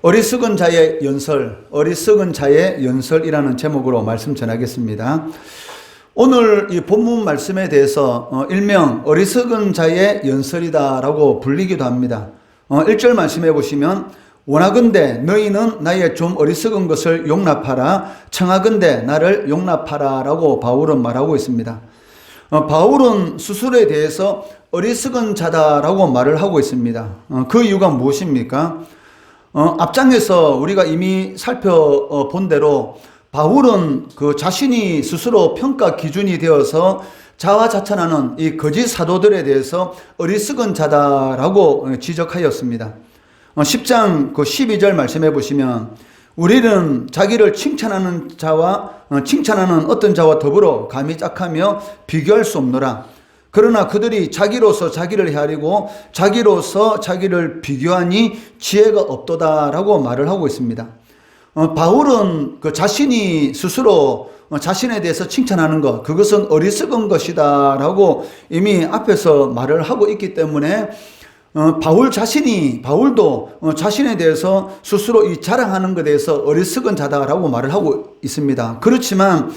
어리석은 자의 연설, 어리석은 자의 연설이라는 제목으로 말씀 전하겠습니다. 오늘 이 본문 말씀에 대해서 일명 어리석은 자의 연설이다라고 불리기도 합니다. 1절 말씀해 보시면 원하건대 너희는 나의 좀 어리석은 것을 용납하라, 청하건대 나를 용납하라 라고 바울은 말하고 있습니다. 바울은 스스로에 대해서 어리석은 자다라고 말을 하고 있습니다. 그 이유가 무엇입니까? 앞장에서 우리가 이미 살펴본 대로 바울은 그 자신이 스스로 평가 기준이 되어서 자화자찬하는 이 거짓 사도들에 대해서 어리석은 자다라고 지적하였습니다. 10장 그 12절 말씀해 보시면 우리는 자기를 칭찬하는 어떤 자와 더불어 감히 짝하며 비교할 수 없노라. 그러나 그들이 자기로서 자기를 헤아리고 자기로서 자기를 비교하니 지혜가 없도다라고 말을 하고 있습니다. 바울은 그 자신이 스스로 자신에 대해서 칭찬하는 것, 그것은 어리석은 것이다라고 이미 앞에서 말을 하고 있기 때문에 바울도 자신에 대해서 스스로 이 자랑하는 것에 대해서 어리석은 자다라고 말을 하고 있습니다. 그렇지만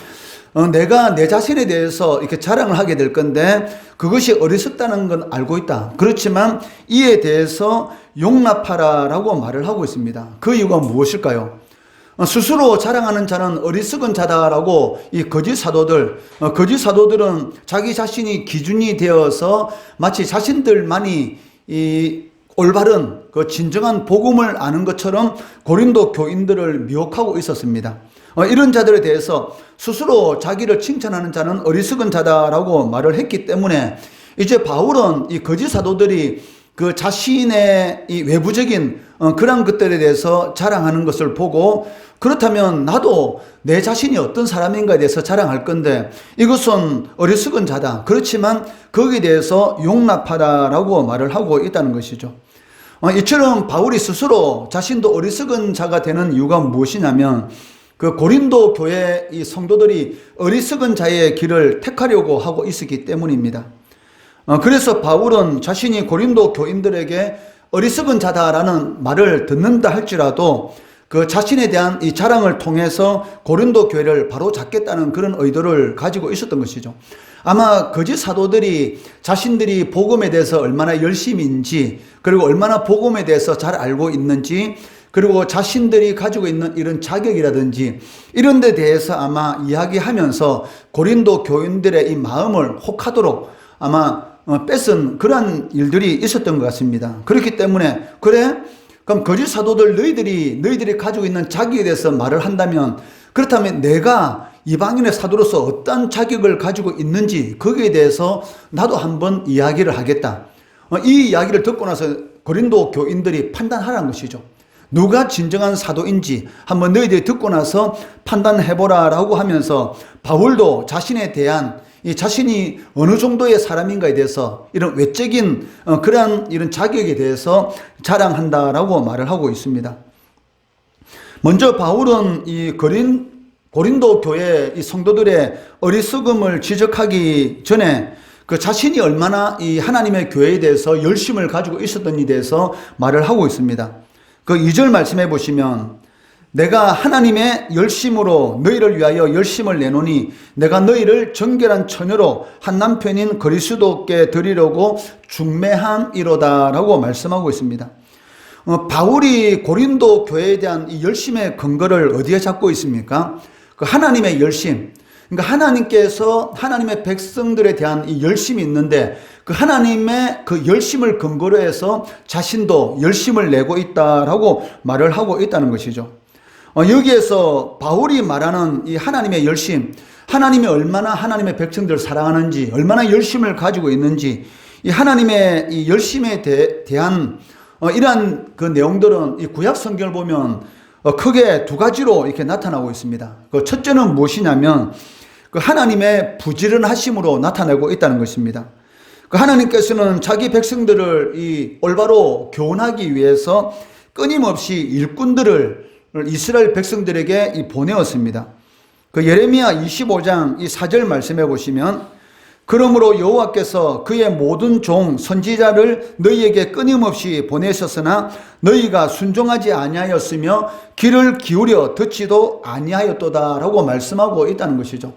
내가 내 자신에 대해서 이렇게 자랑을 하게 될 건데 그것이 어리석다는 건 알고 있다. 그렇지만 이에 대해서 용납하라라고 말을 하고 있습니다. 그 이유가 무엇일까요? 스스로 자랑하는 자는 어리석은 자다라고 이 거짓 사도들은 자기 자신이 기준이 되어서 마치 자신들만이 이 올바른 그 진정한 복음을 아는 것처럼 고린도 교인들을 미혹하고 있었습니다. 이런 자들에 대해서 스스로 자기를 칭찬하는 자는 어리석은 자다라고 말을 했기 때문에 이제 바울은 이 거짓 사도들이 그 자신의 이 외부적인 그런 것들에 대해서 자랑하는 것을 보고 그렇다면 나도 내 자신이 어떤 사람인가에 대해서 자랑할 건데 이것은 어리석은 자다. 그렇지만 거기에 대해서 용납하라라고 말을 하고 있다는 것이죠. 이처럼 바울이 스스로 자신도 어리석은 자가 되는 이유가 무엇이냐면 그 고린도 교회 이 성도들이 어리석은 자의 길을 택하려고 하고 있었기 때문입니다. 그래서 바울은 자신이 고린도 교인들에게 어리석은 자다라는 말을 듣는다 할지라도 그 자신에 대한 이 자랑을 통해서 고린도 교회를 바로 잡겠다는 그런 의도를 가지고 있었던 것이죠. 아마 거짓 사도들이 자신들이 복음에 대해서 얼마나 열심인지 그리고 얼마나 복음에 대해서 잘 알고 있는지 그리고 자신들이 가지고 있는 이런 자격이라든지 이런 데 대해서 아마 이야기하면서 고린도 교인들의 이 마음을 혹하도록 아마 뺏은 그러한 일들이 있었던 것 같습니다. 그렇기 때문에 그럼 거짓 사도들 너희들이 가지고 있는 자격에 대해서 말을 한다면 그렇다면 내가 이방인의 사도로서 어떤 자격을 가지고 있는지 거기에 대해서 나도 한번 이야기를 하겠다. 이 이야기를 듣고 나서 고린도 교인들이 판단하라는 것이죠. 누가 진정한 사도인지 한번 너희들이 듣고 나서 판단해보라 라고 하면서 바울도 자신에 대한 이 자신이 어느 정도의 사람인가에 대해서 이런 외적인 그러한 이런 자격에 대해서 자랑한다라고 말을 하고 있습니다. 먼저 바울은 이 고린도 교회 이 성도들의 어리석음을 지적하기 전에 그 자신이 얼마나 이 하나님의 교회에 대해서 열심을 가지고 있었던지에 대해서 말을 하고 있습니다. 그 2절 말씀해 보시면 내가 하나님의 열심으로 너희를 위하여 열심을 내노니 내가 너희를 정결한 처녀로 한 남편인 그리스도께 드리려고 중매함이로다 라고 말씀하고 있습니다. 바울이 고린도 교회에 대한 이 열심의 근거를 어디에 잡고 있습니까? 그 하나님의 열심. 그러니까 하나님께서 하나님의 백성들에 대한 이 열심이 있는데 그 하나님의 그 열심을 근거로 해서 자신도 열심을 내고 있다라고 말을 하고 있다는 것이죠. 여기에서 바울이 말하는 이 하나님의 열심, 하나님이 얼마나 하나님의 백성들을 사랑하는지, 얼마나 열심을 가지고 있는지, 이 하나님의 이 열심에 대한 이러한 그 내용들은 이 구약 성경을 보면 크게 두 가지로 이렇게 나타나고 있습니다. 그 첫째는 무엇이냐면 그 하나님의 부지런하심으로 나타내고 있다는 것입니다. 그 하나님께서는 자기 백성들을 이 올바로 교훈하기 위해서 끊임없이 일꾼들을 이스라엘 백성들에게 보내었습니다. 그 예레미야 25장 이 4절 말씀해 보시면 그러므로 여호와께서 그의 모든 종 선지자를 너희에게 끊임없이 보내셨으나 너희가 순종하지 아니하였으며 귀를 기울여 듣지도 아니하였도다라고 말씀하고 있다는 것이죠.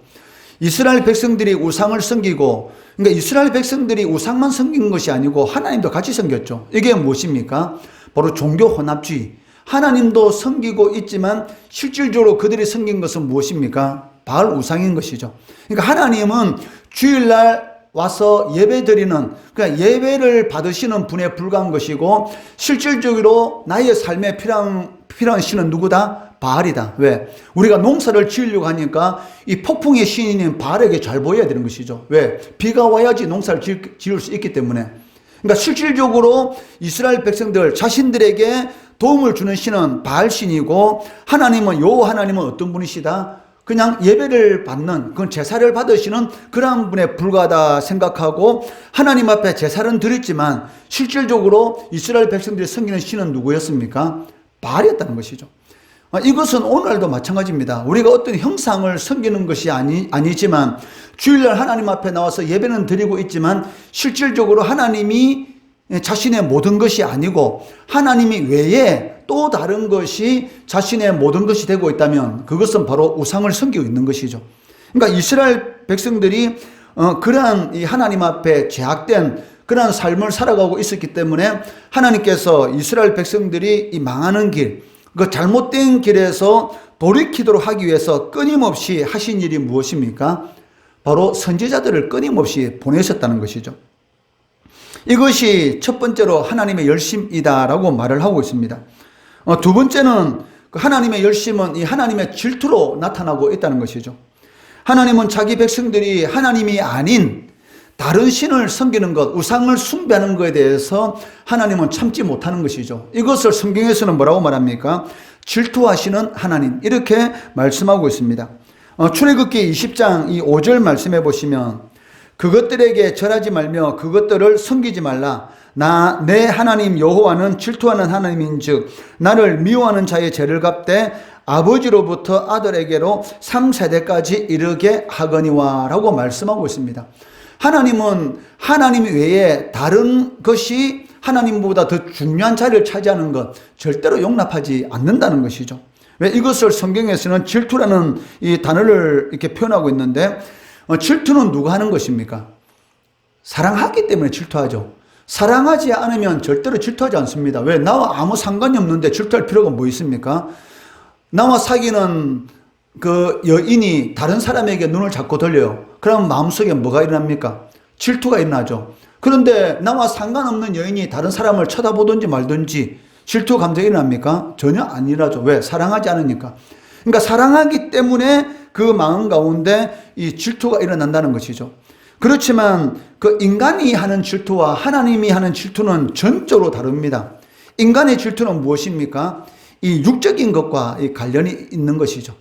이스라엘 백성들이 우상을 섬기고, 그러니까 이스라엘 백성들이 우상만 섬긴 것이 아니고 하나님도 같이 섬겼죠. 이게 무엇입니까? 바로 종교 혼합주의. 하나님도 섬기고 있지만 실질적으로 그들이 섬긴 것은 무엇입니까? 바알 우상인 것이죠. 그러니까 하나님은 주일날 와서 예배 드리는, 그러니까 예배를 받으시는 분에 불과한 것이고, 실질적으로 나의 삶에 필요한 신은 누구다? 바알이다. 왜? 우리가 농사를 지으려고 하니까 이 폭풍의 신인 바알에게 잘 보여야 되는 것이죠. 왜? 비가 와야지 농사를 지을 수 있기 때문에. 그러니까 실질적으로 이스라엘 백성들 자신들에게 도움을 주는 신은 바알 신이고, 하나님은, 여호와 하나님은 어떤 분이시다? 그냥 예배를 받는, 그건 제사를 받으시는 그러한 분에 불과하다 생각하고 하나님 앞에 제사는 드렸지만 실질적으로 이스라엘 백성들이 섬기는 신은 누구였습니까? 바알이었다는 것이죠. 이것은 오늘도 마찬가지입니다. 우리가 어떤 형상을 섬기는 것이 아니지만 주일날 하나님 앞에 나와서 예배는 드리고 있지만 실질적으로 하나님이 자신의 모든 것이 아니고 하나님이 외에 또 다른 것이 자신의 모든 것이 되고 있다면 그것은 바로 우상을 섬기고 있는 것이죠. 그러니까 이스라엘 백성들이 그러한 이 하나님 앞에 제약된 그러한 삶을 살아가고 있었기 때문에 하나님께서 이스라엘 백성들이 이 망하는 길, 그 잘못된 길에서 돌이키도록 하기 위해서 끊임없이 하신 일이 무엇입니까? 바로 선지자들을 끊임없이 보내셨다는 것이죠. 이것이 첫 번째로 하나님의 열심이다라고 말을 하고 있습니다. 두 번째는 그 하나님의 열심은 이 하나님의 질투로 나타나고 있다는 것이죠. 하나님은 자기 백성들이 하나님이 아닌 다른 신을 섬기는 것, 우상을 숭배하는 것에 대해서 하나님은 참지 못하는 것이죠. 이것을 성경에서는 뭐라고 말합니까? 질투하시는 하나님, 이렇게 말씀하고 있습니다. 출애굽기 20장 이 5절 말씀해 보시면 그것들에게 절하지 말며 그것들을 섬기지 말라. 내 하나님 여호와는 질투하는 하나님인즉 나를 미워하는 자의 죄를 갚되 아버지로부터 아들에게로 3세대까지 이르게 하거니와 라고 말씀하고 있습니다. 하나님은 하나님 외에 다른 것이 하나님보다 더 중요한 자리를 차지하는 것 절대로 용납하지 않는다는 것이죠. 왜? 이것을 성경에서는 질투라는 이 단어를 이렇게 표현하고 있는데 질투는 누가 하는 것입니까? 사랑하기 때문에 질투하죠. 사랑하지 않으면 절대로 질투하지 않습니다. 왜? 나와 아무 상관이 없는데 질투할 필요가 뭐 있습니까? 나와 사귀는 그 여인이 다른 사람에게 눈을 자꾸 돌려요. 그럼 마음속에 뭐가 일어납니까? 질투가 일어나죠. 그런데 나와 상관없는 여인이 다른 사람을 쳐다보든지 말든지 질투 감정이 일어납니까? 전혀 안 일어나죠. 왜? 사랑하지 않으니까. 그러니까 사랑하기 때문에 그 마음 가운데 이 질투가 일어난다는 것이죠. 그렇지만 그 인간이 하는 질투와 하나님이 하는 질투는 전적으로 다릅니다. 인간의 질투는 무엇입니까? 이 육적인 것과 이 관련이 있는 것이죠.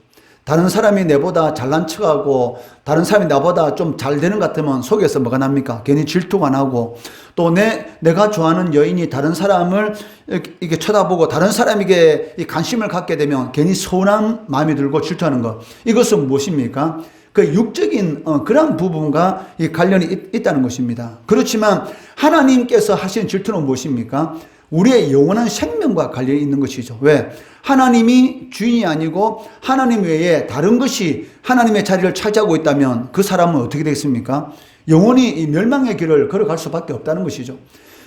다른 사람이 내보다 잘난 척하고 다른 사람이 나보다 좀 잘 되는 것 같으면 속에서 뭐가 납니까? 괜히 질투가 나고 또 내가 좋아하는 여인이 다른 사람을 이렇게 쳐다보고 다른 사람에게 이 관심을 갖게 되면 괜히 서운한 마음이 들고 질투하는 것. 이것은 무엇입니까? 그 육적인 그런 부분과 이 관련이 있다는 것입니다. 그렇지만 하나님께서 하신 질투는 무엇입니까? 우리의 영원한 생명과 관련이 있는 것이죠. 왜? 하나님이 주인이 아니고 하나님 외에 다른 것이 하나님의 자리를 차지하고 있다면 그 사람은 어떻게 되겠습니까? 영원히 이 멸망의 길을 걸어갈 수밖에 없다는 것이죠.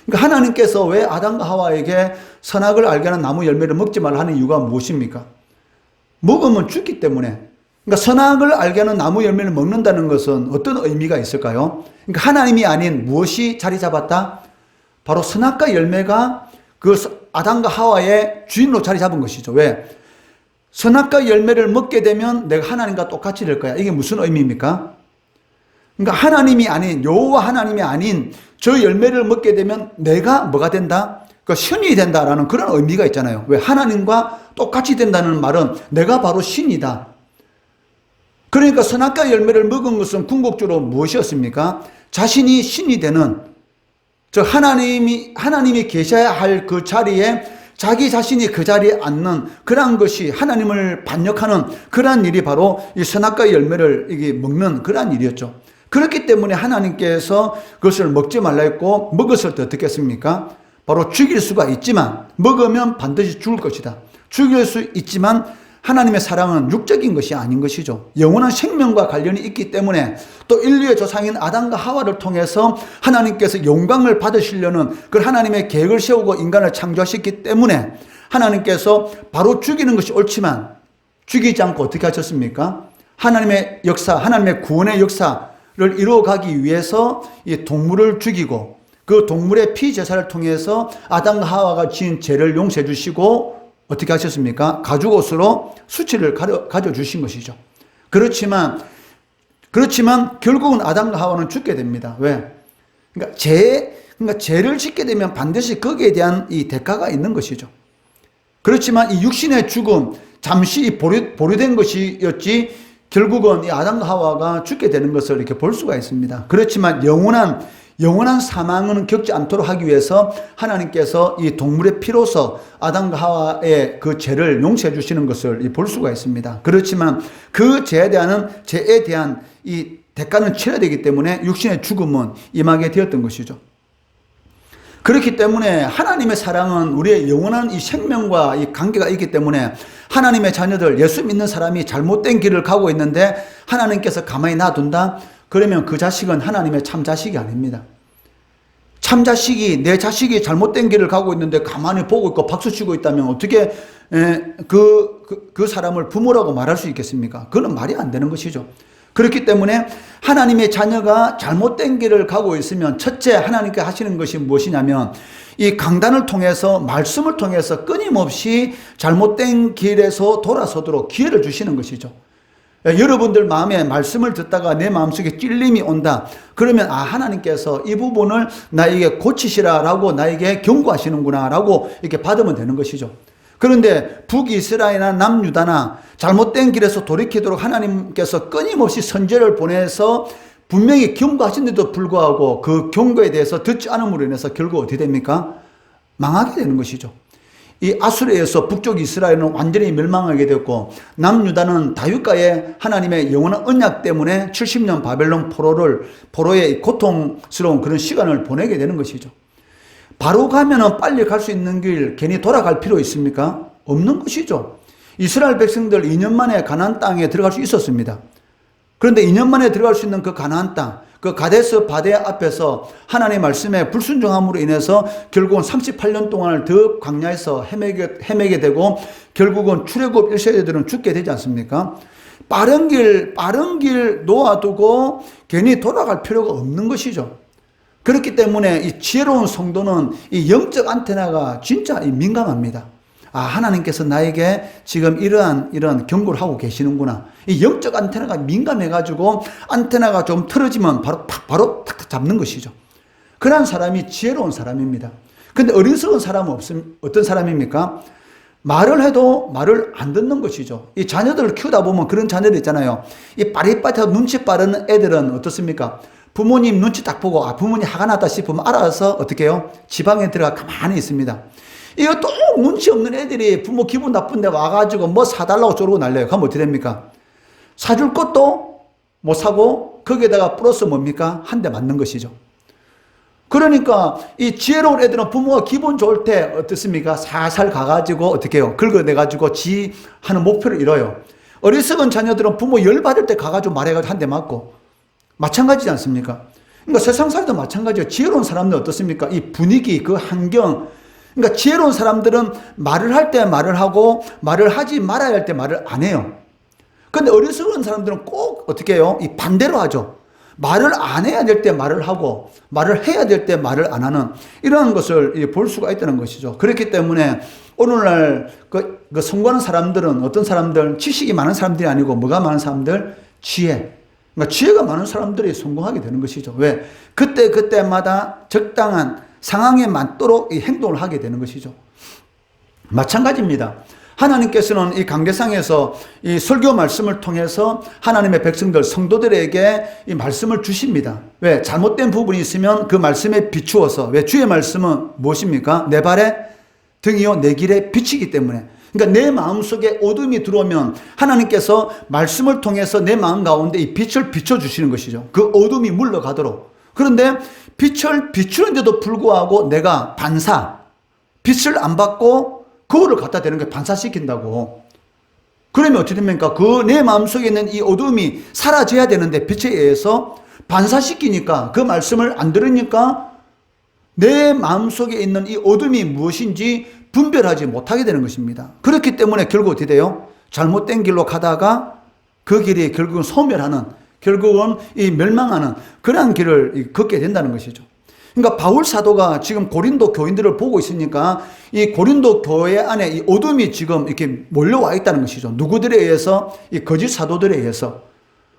그러니까 하나님께서 왜 아담과 하와에게 선악을 알게 하는 나무 열매를 먹지 말라 하는 이유가 무엇입니까? 먹으면 죽기 때문에. 그러니까 선악을 알게 하는 나무 열매를 먹는다는 것은 어떤 의미가 있을까요? 그러니까 하나님이 아닌 무엇이 자리 잡았다? 바로 선악과 열매가 그 아담과 하와의 주인으로 자리 잡은 것이죠. 왜? 선악과 열매를 먹게 되면 내가 하나님과 똑같이 될 거야. 이게 무슨 의미입니까? 그러니까 하나님이 아닌, 여호와 하나님이 아닌 저 열매를 먹게 되면 내가 뭐가 된다? 그 신이 된다라는 그런 의미가 있잖아요. 왜? 하나님과 똑같이 된다는 말은 내가 바로 신이다. 그러니까 선악과 열매를 먹은 것은 궁극적으로 무엇이었습니까? 자신이 신이 되는, 즉 하나님이 계셔야 할 그 자리에 자기 자신이 그 자리에 앉는 그러한 것이 하나님을 반역하는 그러한 일이 바로 이 선악과 열매를 이게 먹는 그러한 일이었죠. 그렇기 때문에 하나님께서 그것을 먹지 말라 했고, 먹었을 때 어떻게 했습니까? 바로 죽일 수가 있지만, 먹으면 반드시 죽을 것이다. 죽일 수 있지만 하나님의 사랑은 육적인 것이 아닌 것이죠. 영원한 생명과 관련이 있기 때문에, 또 인류의 조상인 아담과 하와를 통해서 하나님께서 영광을 받으시려는 그 하나님의 계획을 세우고 인간을 창조하셨기 때문에 하나님께서 바로 죽이는 것이 옳지만 죽이지 않고 어떻게 하셨습니까? 하나님의 역사, 하나님의 구원의 역사를 이루어가기 위해서 이 동물을 죽이고, 그 동물의 피제사를 통해서 아담과 하와가 지은 죄를 용서해 주시고 어떻게 하셨습니까? 가죽옷으로 수치를 가져주신 것이죠. 그렇지만 결국은 아담과 하와는 죽게 됩니다. 왜? 그러니까 죄를 짓게 되면 반드시 거기에 대한 이 대가가 있는 것이죠. 그렇지만 이 육신의 죽음, 잠시 보류된 것이었지, 결국은 이 아담과 하와가 죽게 되는 것을 이렇게 볼 수가 있습니다. 그렇지만 영원한 사망은 겪지 않도록 하기 위해서 하나님께서 이 동물의 피로서 아담과 하와의 그 죄를 용서해 주시는 것을 볼 수가 있습니다. 그렇지만 그 죄에 대한 이 대가는 치러야 되기 때문에 육신의 죽음은 임하게 되었던 것이죠. 그렇기 때문에 하나님의 사랑은 우리의 영원한 이 생명과 이 관계가 있기 때문에, 하나님의 자녀들, 예수 믿는 사람이 잘못된 길을 가고 있는데 하나님께서 가만히 놔둔다? 그러면 그 자식은 하나님의 참 자식이 아닙니다. 참 자식이, 내 자식이 잘못된 길을 가고 있는데 가만히 보고 있고 박수치고 있다면 어떻게 그 사람을 부모라고 말할 수 있겠습니까? 그건 말이 안 되는 것이죠. 그렇기 때문에 하나님의 자녀가 잘못된 길을 가고 있으면 첫째 하나님께 하시는 것이 무엇이냐면, 이 강단을 통해서, 말씀을 통해서 끊임없이 잘못된 길에서 돌아서도록 기회를 주시는 것이죠. 여러분들 마음에 말씀을 듣다가 내 마음속에 찔림이 온다. 그러면 하나님께서 이 부분을 나에게 고치시라라고 나에게 경고하시는구나라고 이렇게 받으면 되는 것이죠. 그런데 북이스라엘이나 남유다나 잘못된 길에서 돌이키도록 하나님께서 끊임없이 선제를 보내서 분명히 경고하신데도 불구하고 그 경고에 대해서 듣지 않음으로 인해서 결국 어떻게 됩니까? 망하게 되는 것이죠. 이 아수르에서 북쪽 이스라엘은 완전히 멸망하게 됐고, 남유다는 다윗과의 하나님의 영원한 언약 때문에 70년 바벨론 포로의 고통스러운 그런 시간을 보내게 되는 것이죠. 바로 가면은 빨리 갈 수 있는 길, 괜히 돌아갈 필요 있습니까? 없는 것이죠. 이스라엘 백성들 2년 만에 가나안 땅에 들어갈 수 있었습니다. 그런데 2년 만에 들어갈 수 있는 그 가나안 땅, 그 가데스 바네 앞에서 하나님의 말씀에 불순종함으로 인해서 결국은 38년 동안을 더 광야에서 헤매게 되고, 결국은 출애굽 1세대들은 죽게 되지 않습니까? 빠른 길 놓아두고 괜히 돌아갈 필요가 없는 것이죠. 그렇기 때문에 이 지혜로운 성도는 이 영적 안테나가 진짜 민감합니다. 하나님께서 나에게 지금 이런 경고를 하고 계시는구나. 이 영적 안테나가 민감해가지고 안테나가 좀 틀어지면 바로 탁탁 잡는 것이죠. 그런 사람이 지혜로운 사람입니다. 근데 어리석은 사람은 어떤 사람입니까? 말을 해도 말을 안 듣는 것이죠. 이 자녀들을 키우다 보면 그런 자녀들 있잖아요. 이 빠릿빠릿하고 눈치 빠른 애들은 어떻습니까? 부모님 눈치 딱 보고 부모님 화가 났다 싶으면 알아서 어떻게 해요? 지방에 들어가 가만히 있습니다. 이거 또 눈치 없는 애들이 부모 기분 나쁜데 와가지고 뭐 사달라고 쪼르고 날려요. 그럼 어떻게 됩니까? 사줄 것도 못 사고 거기에다가 플러스 뭡니까? 한 대 맞는 것이죠. 그러니까 이 지혜로운 애들은 부모가 기분 좋을 때 어떻습니까? 살살 가가지고 어떻게 해요? 긁어내가지고 지 하는 목표를 이뤄요. 어리석은 자녀들은 부모 열받을 때 가가지고 말해가지고 한 대 맞고, 마찬가지지 않습니까? 그러니까 세상살이도 마찬가지예요. 지혜로운 사람들은 어떻습니까? 이 분위기, 그 환경. 그러니까 지혜로운 사람들은 말을 할 때 말을 하고 말을 하지 말아야 할 때 말을 안 해요. 그런데 어리석은 사람들은 꼭 어떻게 해요? 이 반대로 하죠. 말을 안 해야 될 때 말을 하고 말을 해야 될 때 말을 안 하는 이런 것을 볼 수가 있다는 것이죠. 그렇기 때문에 오늘날 그 성공하는 사람들은 어떤 사람들, 지식이 많은 사람들이 아니고 뭐가 많은 사람들? 지혜. 그러니까 지혜가 많은 사람들이 성공하게 되는 것이죠. 왜? 그때마다 적당한 상황에 맞도록 이 행동을 하게 되는 것이죠. 마찬가지입니다. 하나님께서는 이 강대상에서 이 설교 말씀을 통해서 하나님의 백성들, 성도들에게 이 말씀을 주십니다. 왜? 잘못된 부분이 있으면 그 말씀에 비추어서, 왜? 주의 말씀은 무엇입니까? 내 발의 등이요 내 길에 비치기 때문에. 그러니까 내 마음속에 어둠이 들어오면 하나님께서 말씀을 통해서 내 마음 가운데 이 빛을 비춰주시는 것이죠. 그 어둠이 물러가도록. 그런데 빛을 비추는데도 불구하고 내가 빛을 안 받고 그거를 갖다 대는 게 반사시킨다고. 그러면 어떻게 됩니까? 그 내 마음속에 있는 이 어둠이 사라져야 되는데 빛에 의해서 반사시키니까, 그 말씀을 안 들으니까 내 마음속에 있는 이 어둠이 무엇인지 분별하지 못하게 되는 것입니다. 그렇기 때문에 결국 어떻게 돼요? 잘못된 길로 가다가 그 길이 결국은 소멸하는, 결국은 이 멸망하는 그러한 길을 걷게 된다는 것이죠. 그러니까 바울 사도가 지금 고린도 교인들을 보고 있으니까 이 고린도 교회 안에 이 어둠이 지금 이렇게 몰려와 있다는 것이죠. 누구들에 의해서? 이 거짓 사도들에 의해서.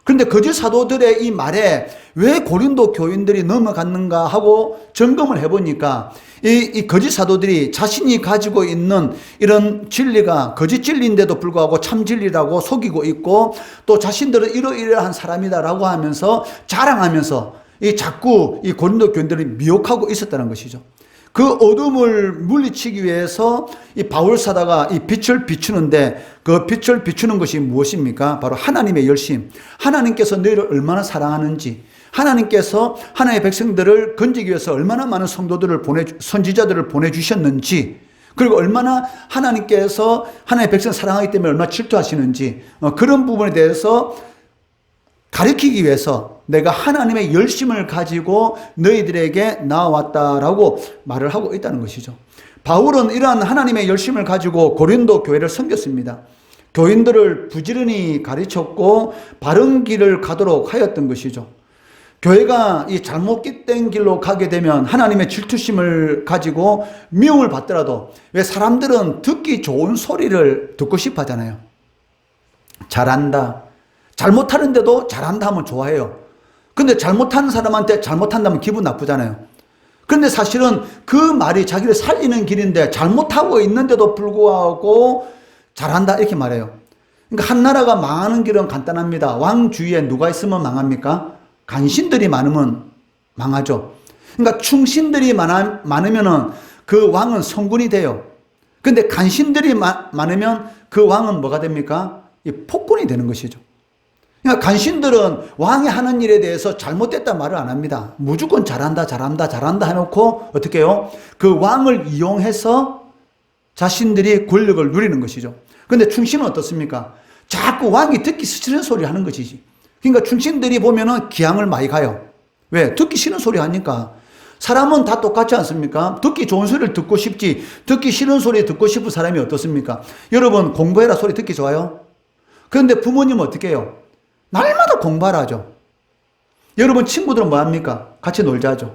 그런데 거짓 사도들의 이 말에 왜 고린도 교인들이 넘어갔는가 하고 점검을 해보니까 이 거짓 사도들이 자신이 가지고 있는 이런 진리가 거짓 진리인데도 불구하고 참 진리라고 속이고 있고, 또 자신들은 이러이러한 사람이다라고 하면서 자랑하면서 자꾸 이 고린도 교인들을 미혹하고 있었다는 것이죠. 그 어둠을 물리치기 위해서 이 바울 사도가 이 빛을 비추는데, 그 빛을 비추는 것이 무엇입니까? 바로 하나님의 열심. 하나님께서 너희를 얼마나 사랑하는지, 하나님께서 하나님의 백성들을 건지기 위해서 얼마나 많은 성도들을 선지자들을 보내주셨는지, 그리고 얼마나 하나님께서 하나님의 백성을 사랑하기 때문에 얼마나 질투하시는지, 그런 부분에 대해서 가르치기 위해서 내가 하나님의 열심을 가지고 너희들에게 나왔다라고 말을 하고 있다는 것이죠. 바울은 이러한 하나님의 열심을 가지고 고린도 교회를 섬겼습니다. 교인들을 부지런히 가르쳤고 바른 길을 가도록 하였던 것이죠. 교회가 이 잘못된 길로 가게 되면 하나님의 질투심을 가지고 미움을 받더라도, 왜 사람들은 듣기 좋은 소리를 듣고 싶어 하잖아요. 잘한다. 잘못하는데도 잘한다 하면 좋아해요. 근데 잘못하는 사람한테 잘못한다면 기분 나쁘잖아요. 근데 사실은 그 말이 자기를 살리는 길인데 잘못하고 있는데도 불구하고 잘한다 이렇게 말해요. 그러니까 한 나라가 망하는 길은 간단합니다. 왕 주위에 누가 있으면 망합니까? 간신들이 많으면 망하죠. 그러니까 충신들이 많으면은 그 왕은 성군이 돼요. 근데 간신들이 많으면 그 왕은 뭐가 됩니까? 이 폭군이 되는 것이죠. 그러니까 간신들은 왕이 하는 일에 대해서 잘못됐다 말을 안 합니다. 무조건 잘한다 해놓고 어떻게 해요? 그 왕을 이용해서 자신들이 권력을 누리는 것이죠. 그런데 충신은 어떻습니까? 자꾸 왕이 듣기 싫은 소리 하는 것이지. 그러니까 충신들이 보면은 기양을 많이 가요. 왜? 듣기 싫은 소리 하니까. 사람은 다 똑같지 않습니까? 듣기 좋은 소리를 듣고 싶지, 듣기 싫은 소리 듣고 싶은 사람이 어떻습니까? 여러분 공부해라 소리 듣기 좋아요? 그런데 부모님은 어떻게 해요? 날마다 공부하라 하죠. 여러분 친구들은 뭐 합니까? 같이 놀자 하죠.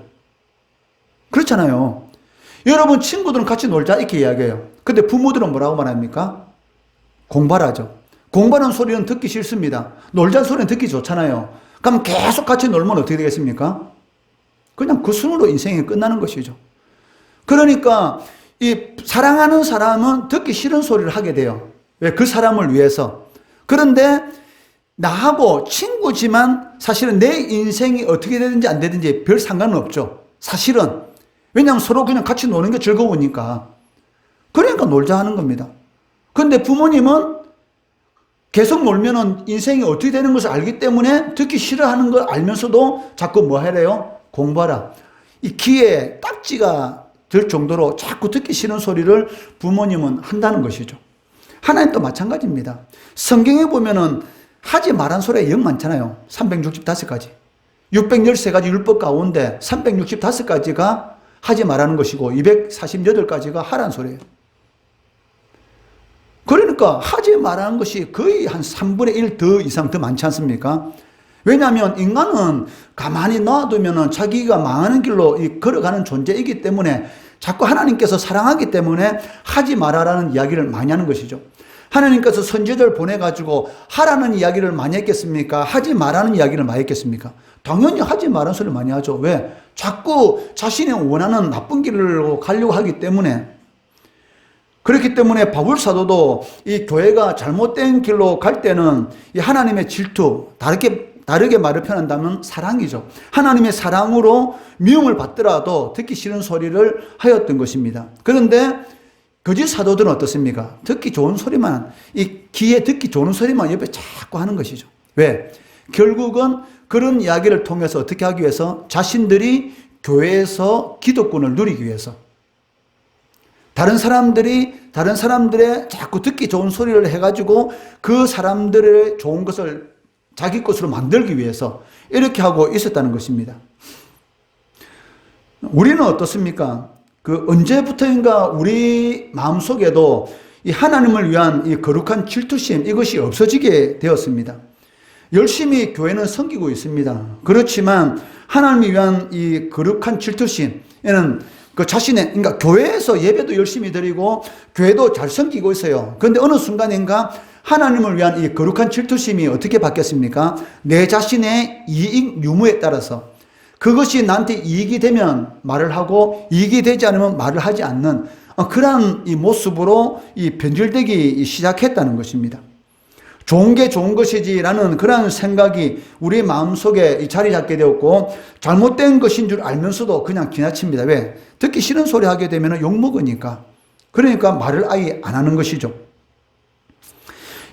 그렇잖아요. 여러분 친구들은 같이 놀자 이렇게 이야기해요. 근데 부모들은 뭐라고 말합니까? 공부하라 하죠. 공부하는 소리는 듣기 싫습니다. 놀자는 소리는 듣기 좋잖아요. 그럼 계속 같이 놀면 어떻게 되겠습니까? 그냥 그 순으로 인생이 끝나는 것이죠. 그러니까 이 사랑하는 사람은 듣기 싫은 소리를 하게 돼요. 왜? 그 사람을 위해서. 그런데 나하고 친구지만 사실은 내 인생이 어떻게 되든지 안 되든지 별 상관은 없죠. 사실은. 왜냐하면 서로 그냥 같이 노는 게 즐거우니까. 그러니까 놀자 하는 겁니다. 그런데 부모님은 계속 놀면은 인생이 어떻게 되는 것을 알기 때문에 듣기 싫어하는 걸 알면서도 자꾸 뭐 하래요? 공부하라. 이 귀에 딱지가 들 정도로 자꾸 듣기 싫은 소리를 부모님은 한다는 것이죠. 하나님도 마찬가지입니다. 성경에 보면은 하지 말한 소리가 영 많잖아요. 365가지. 613가지 율법 가운데 365가지가 하지 말라는 것이고 248가지가 하라는 소리예요. 그러니까 하지 말라는 것이 거의 한 3분의 1 더 이상 더 많지 않습니까? 왜냐하면 인간은 가만히 놔두면 자기가 망하는 길로 걸어가는 존재이기 때문에 자꾸 하나님께서 사랑하기 때문에 하지 말아라는 이야기를 많이 하는 것이죠. 하나님께서 선지자를 보내가지고 하라는 이야기를 많이 했겠습니까? 하지 말라는 이야기를 많이 했겠습니까? 당연히 하지 말라는 소리를 많이 하죠. 왜? 자꾸 자신이 원하는 나쁜 길로 가려고 하기 때문에. 그렇기 때문에 바울 사도도 이 교회가 잘못된 길로 갈 때는 이 하나님의 질투, 다르게 말을 표현한다면 사랑이죠. 하나님의 사랑으로 미움을 받더라도 듣기 싫은 소리를 하였던 것입니다. 그런데 거짓 사도들은 어떻습니까? 듣기 좋은 소리만, 이 귀에 듣기 좋은 소리만 옆에 자꾸 하는 것이죠. 왜? 결국은 그런 이야기를 통해서 어떻게 하기 위해서? 자신들이 교회에서 기득권을 누리기 위해서. 다른 사람들의 자꾸 듣기 좋은 소리를 해가지고 그 사람들의 좋은 것을 자기 것으로 만들기 위해서 이렇게 하고 있었다는 것입니다. 우리는 어떻습니까? 언제부터인가 우리 마음속에도 이 하나님을 위한 이 거룩한 질투심, 이것이 없어지게 되었습니다. 열심히 교회는 섬기고 있습니다. 그렇지만 하나님을 위한 이 거룩한 질투심에는 그러니까 교회에서 예배도 열심히 드리고 교회도 잘 섬기고 있어요. 그런데 어느 순간인가 하나님을 위한 이 거룩한 질투심이 어떻게 바뀌었습니까? 내 자신의 이익 유무에 따라서 그것이 나한테 이익이 되면 말을 하고 이익이 되지 않으면 말을 하지 않는 그러한 이 모습으로 이 변질되기 시작했다는 것입니다. 좋은 게 좋은 것이지라는 그러한 생각이 우리 마음속에 자리 잡게 되었고 잘못된 것인 줄 알면서도 그냥 지나칩니다. 왜? 듣기 싫은 소리 하게 되면 욕먹으니까. 그러니까 말을 아예 안 하는 것이죠.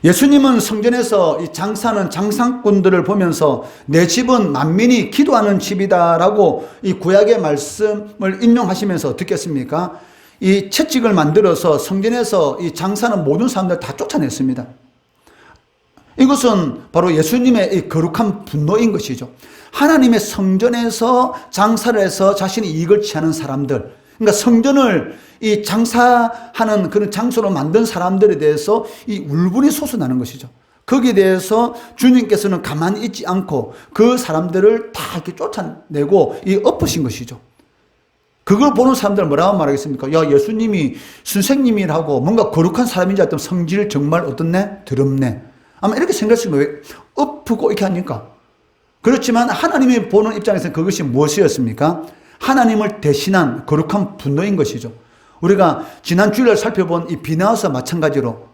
예수님은 성전에서 이 장사하는 장상꾼들을 보면서 내 집은 만민이 기도하는 집이다라고 이 구약의 말씀을 인용하시면서 어떻게 했습니까? 이 채찍을 만들어서 성전에서 이 장사하는 모든 사람들 다 쫓아냈습니다. 이것은 바로 예수님의 이 거룩한 분노인 것이죠. 하나님의 성전에서 장사를 해서 자신의 이익을 취하는 사람들, 그러니까 성전을 이 장사하는 그런 장소로 만든 사람들에 대해서 이 울분이 솟아나는 것이죠. 거기에 대해서 주님께서는 가만히 있지 않고 그 사람들을 다 이렇게 쫓아내고 엎으신 것이죠. 그걸 보는 사람들은 뭐라고 말하겠습니까? 야, 예수님이 선생님이라고 뭔가 거룩한 사람인지 알았더니 성질 정말 어떻네? 더럽네. 아마 이렇게 생각했으면 왜 엎고 이렇게 하니까? 그렇지만 하나님이 보는 입장에서는 그것이 무엇이었습니까? 하나님을 대신한 거룩한 분노인 것이죠. 우리가 지난 주일날 살펴본 이 비나와서 마찬가지로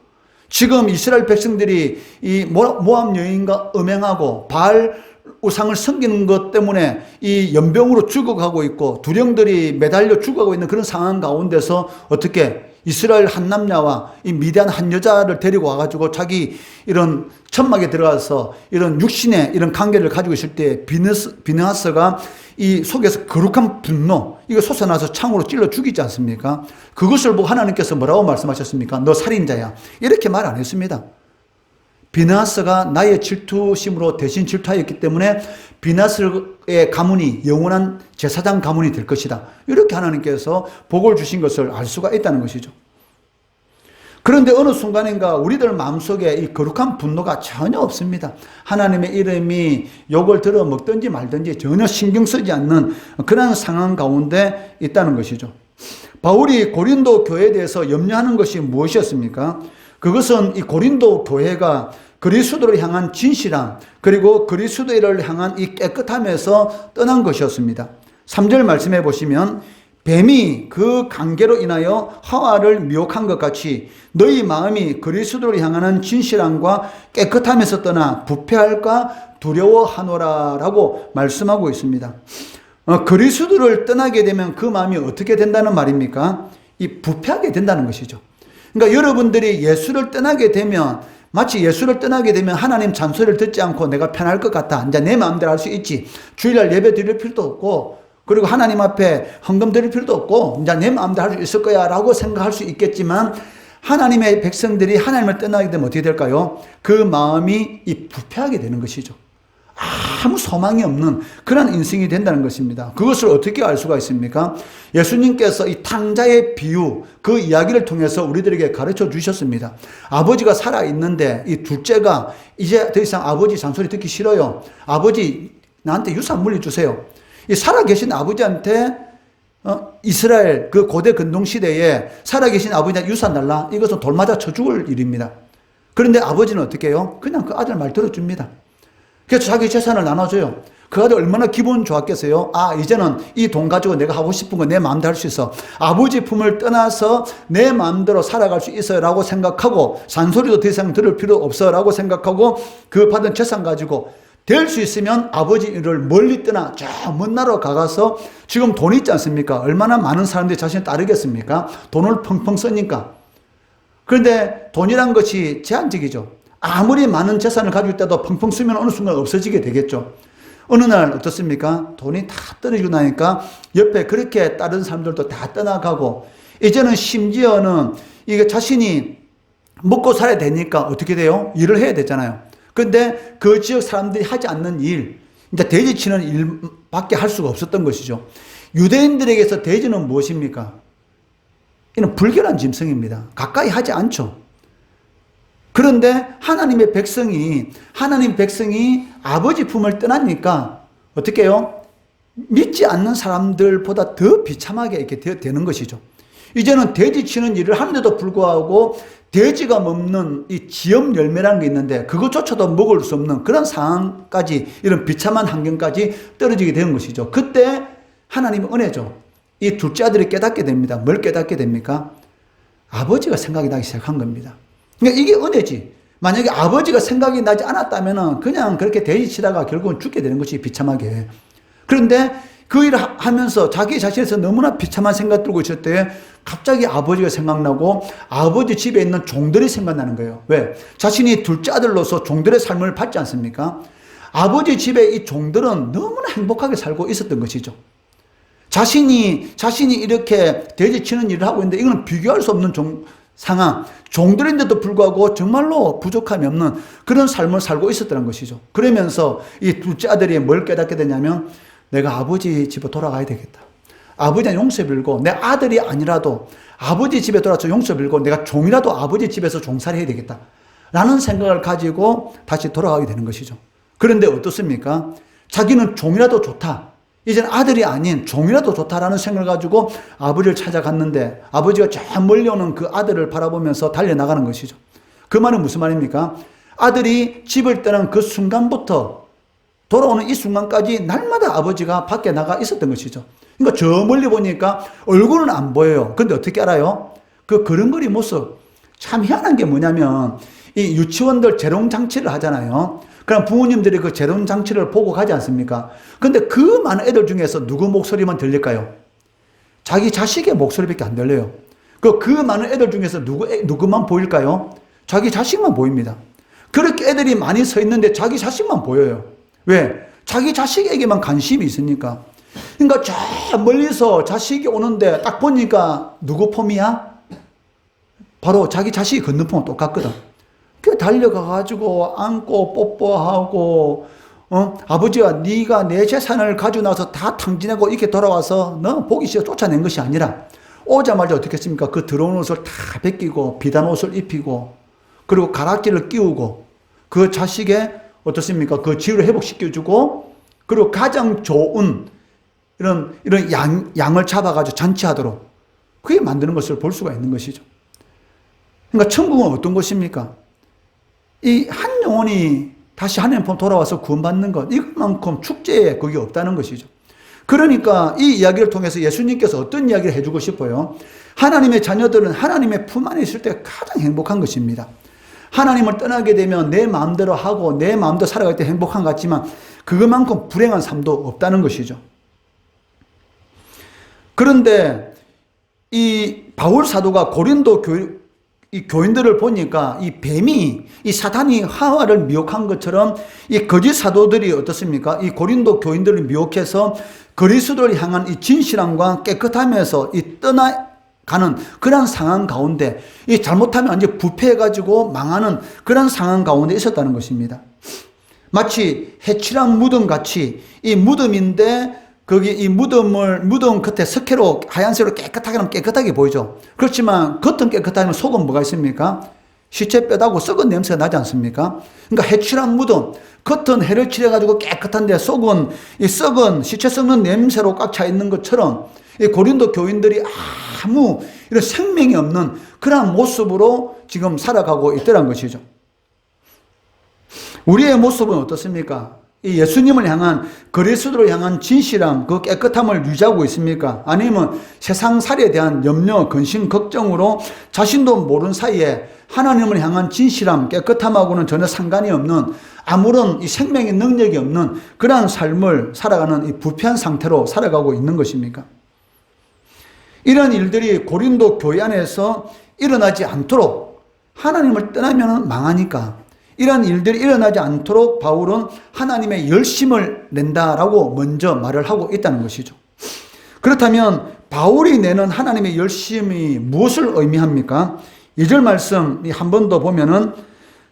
지금 이스라엘 백성들이 이 모압 여인과 음행하고 바알 우상을 섬기는 것 때문에 이 연병으로 죽어가고 있고 두령들이 매달려 죽어가고 있는 그런 상황 가운데서 어떻게 이스라엘 한 남자와 이 미디안 한 여자를 데리고 와가지고 자기 이런 천막에 들어가서 이런 육신의 이런 관계를 가지고 있을 때 비느하스가 이 속에서 거룩한 분노, 이거 솟아나서 창으로 찔러 죽이지 않습니까? 그것을 보고 하나님께서 뭐라고 말씀하셨습니까? 너 살인자야. 이렇게 말 안 했습니다. 비느하스가 나의 질투심으로 대신 질투하였기 때문에 비느하스의 가문이 영원한 제사장 가문이 될 것이다. 이렇게 하나님께서 복을 주신 것을 알 수가 있다는 것이죠. 그런데 어느 순간인가 우리들 마음속에 이 거룩한 분노가 전혀 없습니다. 하나님의 이름이 욕을 들어 먹든지 말든지 전혀 신경 쓰지 않는 그런 상황 가운데 있다는 것이죠. 바울이 고린도 교회에 대해서 염려하는 것이 무엇이었습니까? 그것은 이 고린도 교회가 그리스도를 향한 진실함, 그리고 그리스도를 향한 이 깨끗함에서 떠난 것이었습니다. 3절 말씀해 보시면 뱀이 그 관계로 인하여 하와를 미혹한 것 같이 너희 마음이 그리스도를 향하는 진실함과 깨끗함에서 떠나 부패할까 두려워하노라 라고 말씀하고 있습니다. 그리스도를 떠나게 되면 그 마음이 어떻게 된다는 말입니까? 이 부패하게 된다는 것이죠. 그러니까 여러분들이 예수를 떠나게 되면 마치 예수를 떠나게 되면 하나님 잔소리를 듣지 않고 내가 편할 것 같아. 이제 내 마음대로 할 수 있지. 주일날 예배 드릴 필요도 없고 그리고 하나님 앞에 헌금 드릴 필요도 없고 이제 내 마음대로 할 수 있을 거야 라고 생각할 수 있겠지만 하나님의 백성들이 하나님을 떠나게 되면 어떻게 될까요? 그 마음이 이 부패하게 되는 것이죠. 아무 소망이 없는 그런 인생이 된다는 것입니다. 그것을 어떻게 알 수가 있습니까? 예수님께서 이 탕자의 비유, 그 이야기를 통해서 우리들에게 가르쳐 주셨습니다. 아버지가 살아있는데 이 둘째가 이제 더 이상 아버지 잔소리 듣기 싫어요. 아버지 나한테 유산 물려주세요. 이 살아계신 아버지한테 이스라엘 그 고대 근동시대에 살아계신 아버지한테 유산 달라? 이것은 돌 맞아 쳐 죽을 일입니다. 그런데 아버지는 어떻게 해요? 그냥 그 아들 말 들어줍니다. 그래서 자기 재산을 나눠줘요. 그 아들 얼마나 기분 좋았겠어요? 아, 이제는 이 돈 가지고 내가 하고 싶은 거 내 마음대로 할 수 있어. 아버지 품을 떠나서 내 마음대로 살아갈 수 있어요 라고 생각하고 잔소리도 더 이상 들을 필요 없어 라고 생각하고 그 받은 재산 가지고 될 수 있으면 아버지를 멀리 떠나 저 먼 나라로 가서 지금 돈 있지 않습니까? 얼마나 많은 사람들이 자신을 따르겠습니까? 돈을 펑펑 쓰니까. 그런데 돈이란 것이 제한적이죠. 아무리 많은 재산을 가지고 있다도 펑펑 쓰면 어느 순간 없어지게 되겠죠. 어느 날 어떻습니까? 돈이 다 떨어지고 나니까 옆에 그렇게 다른 사람들도 다 떠나가고 이제는 심지어는 이게 자신이 먹고 살아야 되니까 어떻게 돼요? 일을 해야 되잖아요. 근데 그 지역 사람들이 하지 않는 일, 이제 돼지 치는 일밖에 할 수가 없었던 것이죠. 유대인들에게서 돼지는 무엇입니까? 이는 불결한 짐승입니다. 가까이 하지 않죠. 그런데 하나님 백성이 아버지 품을 떠나니까 어떻게 해요? 믿지 않는 사람들보다 더 비참하게 이렇게 되는 것이죠. 이제는 돼지 치는 일을 하는데도 불구하고 돼지가 먹는 이 지엽 열매라는 게 있는데 그것조차도 먹을 수 없는 그런 상황까지, 이런 비참한 환경까지 떨어지게 되는 것이죠. 그때 하나님의 은혜죠. 이 둘째 아들이 깨닫게 됩니다. 뭘 깨닫게 됩니까? 아버지가 생각이 나기 시작한 겁니다. 그러니까 이게 은혜지. 만약에 아버지가 생각이 나지 않았다면 그냥 그렇게 돼지 치다가 결국은 죽게 되는 것이 비참하게. 그런데 그 일을 하면서 자기 자신에서 너무나 비참한 생각 들고 있을 때 갑자기 아버지가 생각나고 아버지 집에 있는 종들이 생각나는 거예요. 왜? 자신이 둘째 아들로서 종들의 삶을 받지 않습니까? 아버지 집에 이 종들은 너무나 행복하게 살고 있었던 것이죠. 자신이 이렇게 돼지 치는 일을 하고 있는데 이거는 비교할 수 없는 상황, 종들인데도 불구하고 정말로 부족함이 없는 그런 삶을 살고 있었다는 것이죠. 그러면서 이 둘째 아들이 뭘 깨닫게 되냐면 내가 아버지 집에 돌아가야 되겠다. 아버지한테 용서 빌고 내 아들이 아니라도 아버지 집에 돌아서 용서 빌고 내가 종이라도 아버지 집에서 종살이 해야 되겠다. 라는 생각을 가지고 다시 돌아가게 되는 것이죠. 그런데 어떻습니까? 자기는 종이라도 좋다. 이제는 아들이 아닌 종이라도 좋다라는 생각을 가지고 아버지를 찾아갔는데 아버지가 저 멀리 오는 그 아들을 바라보면서 달려나가는 것이죠. 그 말은 무슨 말입니까? 아들이 집을 떠난 그 순간부터 돌아오는 이 순간까지 날마다 아버지가 밖에 나가 있었던 것이죠. 그러니까 저 멀리 보니까 얼굴은 안 보여요. 근데 어떻게 알아요? 그 걸음걸이 모습. 참 희한한 게 뭐냐면 이 유치원들 재롱장치를 하잖아요. 그럼 부모님들이 그 재롱장치를 보고 가지 않습니까? 근데 그 많은 애들 중에서 누구 목소리만 들릴까요? 자기 자식의 목소리밖에 안 들려요. 그 많은 애들 중에서 누구만 보일까요? 자기 자식만 보입니다. 그렇게 애들이 많이 서 있는데 자기 자식만 보여요. 왜? 자기 자식에게만 관심이 있으니까. 그러니까 저 멀리서 자식이 오는데 딱 보니까 누구 폼이야? 바로 자기 자식이 걷는 폼은 똑같거든. 그 달려가가지고 안고 뽀뽀하고, 아버지가 네가 내 재산을 가지고 나서 다 탕진하고 이렇게 돌아와서 너 보기 싫어 쫓아낸 것이 아니라 오자마자 어떻게 했습니까? 그 들어온 옷을 다 벗기고 비단 옷을 입히고 그리고 가락지를 끼우고 그 자식의 어떻습니까? 그 지위를 회복시켜주고 그리고 가장 좋은 이런 양을 잡아가지고 잔치하도록 그게 만드는 것을 볼 수가 있는 것이죠. 그러니까 천국은 어떤 것입니까? 이 한 영혼이 다시 하나님 품 돌아와서 구원받는 것, 이것만큼 축제에 그게 없다는 것이죠. 그러니까 이 이야기를 통해서 예수님께서 어떤 이야기를 해주고 싶어요? 하나님의 자녀들은 하나님의 품 안에 있을 때 가장 행복한 것입니다. 하나님을 떠나게 되면 내 마음대로 하고 내 마음대로 살아갈 때 행복한 것 같지만 그것만큼 불행한 삶도 없다는 것이죠. 그런데 이 바울 사도가 고린도 이 교인들을 보니까 이 사탄이 하와를 미혹한 것처럼 이 거짓 사도들이 어떻습니까? 이 고린도 교인들을 미혹해서 그리스도를 향한 이 진실함과 깨끗함에서 이 떠나가는 그런 상황 가운데 이 잘못하면 완전 부패해가지고 망하는 그런 상황 가운데 있었다는 것입니다. 마치 해칠한 무덤 같이 이 무덤인데 거기 이 무덤 끝에 석회로 하얀색으로 깨끗하게 하면 깨끗하게 보이죠. 그렇지만 겉은 깨끗하면 속은 뭐가 있습니까? 시체 뼈다고 썩은 냄새가 나지 않습니까? 그러니까 해칠한 무덤, 겉은 해를 칠해가지고 깨끗한데 속은 이 썩은 시체 썩는 냄새로 꽉 차 있는 것처럼 이 고린도 교인들이 아무 이런 생명이 없는 그런 모습으로 지금 살아가고 있더란 것이죠. 우리의 모습은 어떻습니까? 이 예수님을 향한 그리스도로 향한 진실함, 그 깨끗함을 유지하고 있습니까? 아니면 세상살이에 대한 염려, 근심, 걱정으로 자신도 모르는 사이에 하나님을 향한 진실함, 깨끗함하고는 전혀 상관이 없는 아무런 이 생명의 능력이 없는 그러한 삶을 살아가는 이 부패한 상태로 살아가고 있는 것입니까? 이런 일들이 고린도 교회 안에서 일어나지 않도록, 하나님을 떠나면 망하니까 이런 일들이 일어나지 않도록 바울은 하나님의 열심을 낸다라고 먼저 말을 하고 있다는 것이죠. 그렇다면 바울이 내는 하나님의 열심이 무엇을 의미합니까? 2절 말씀 한 번 더 보면은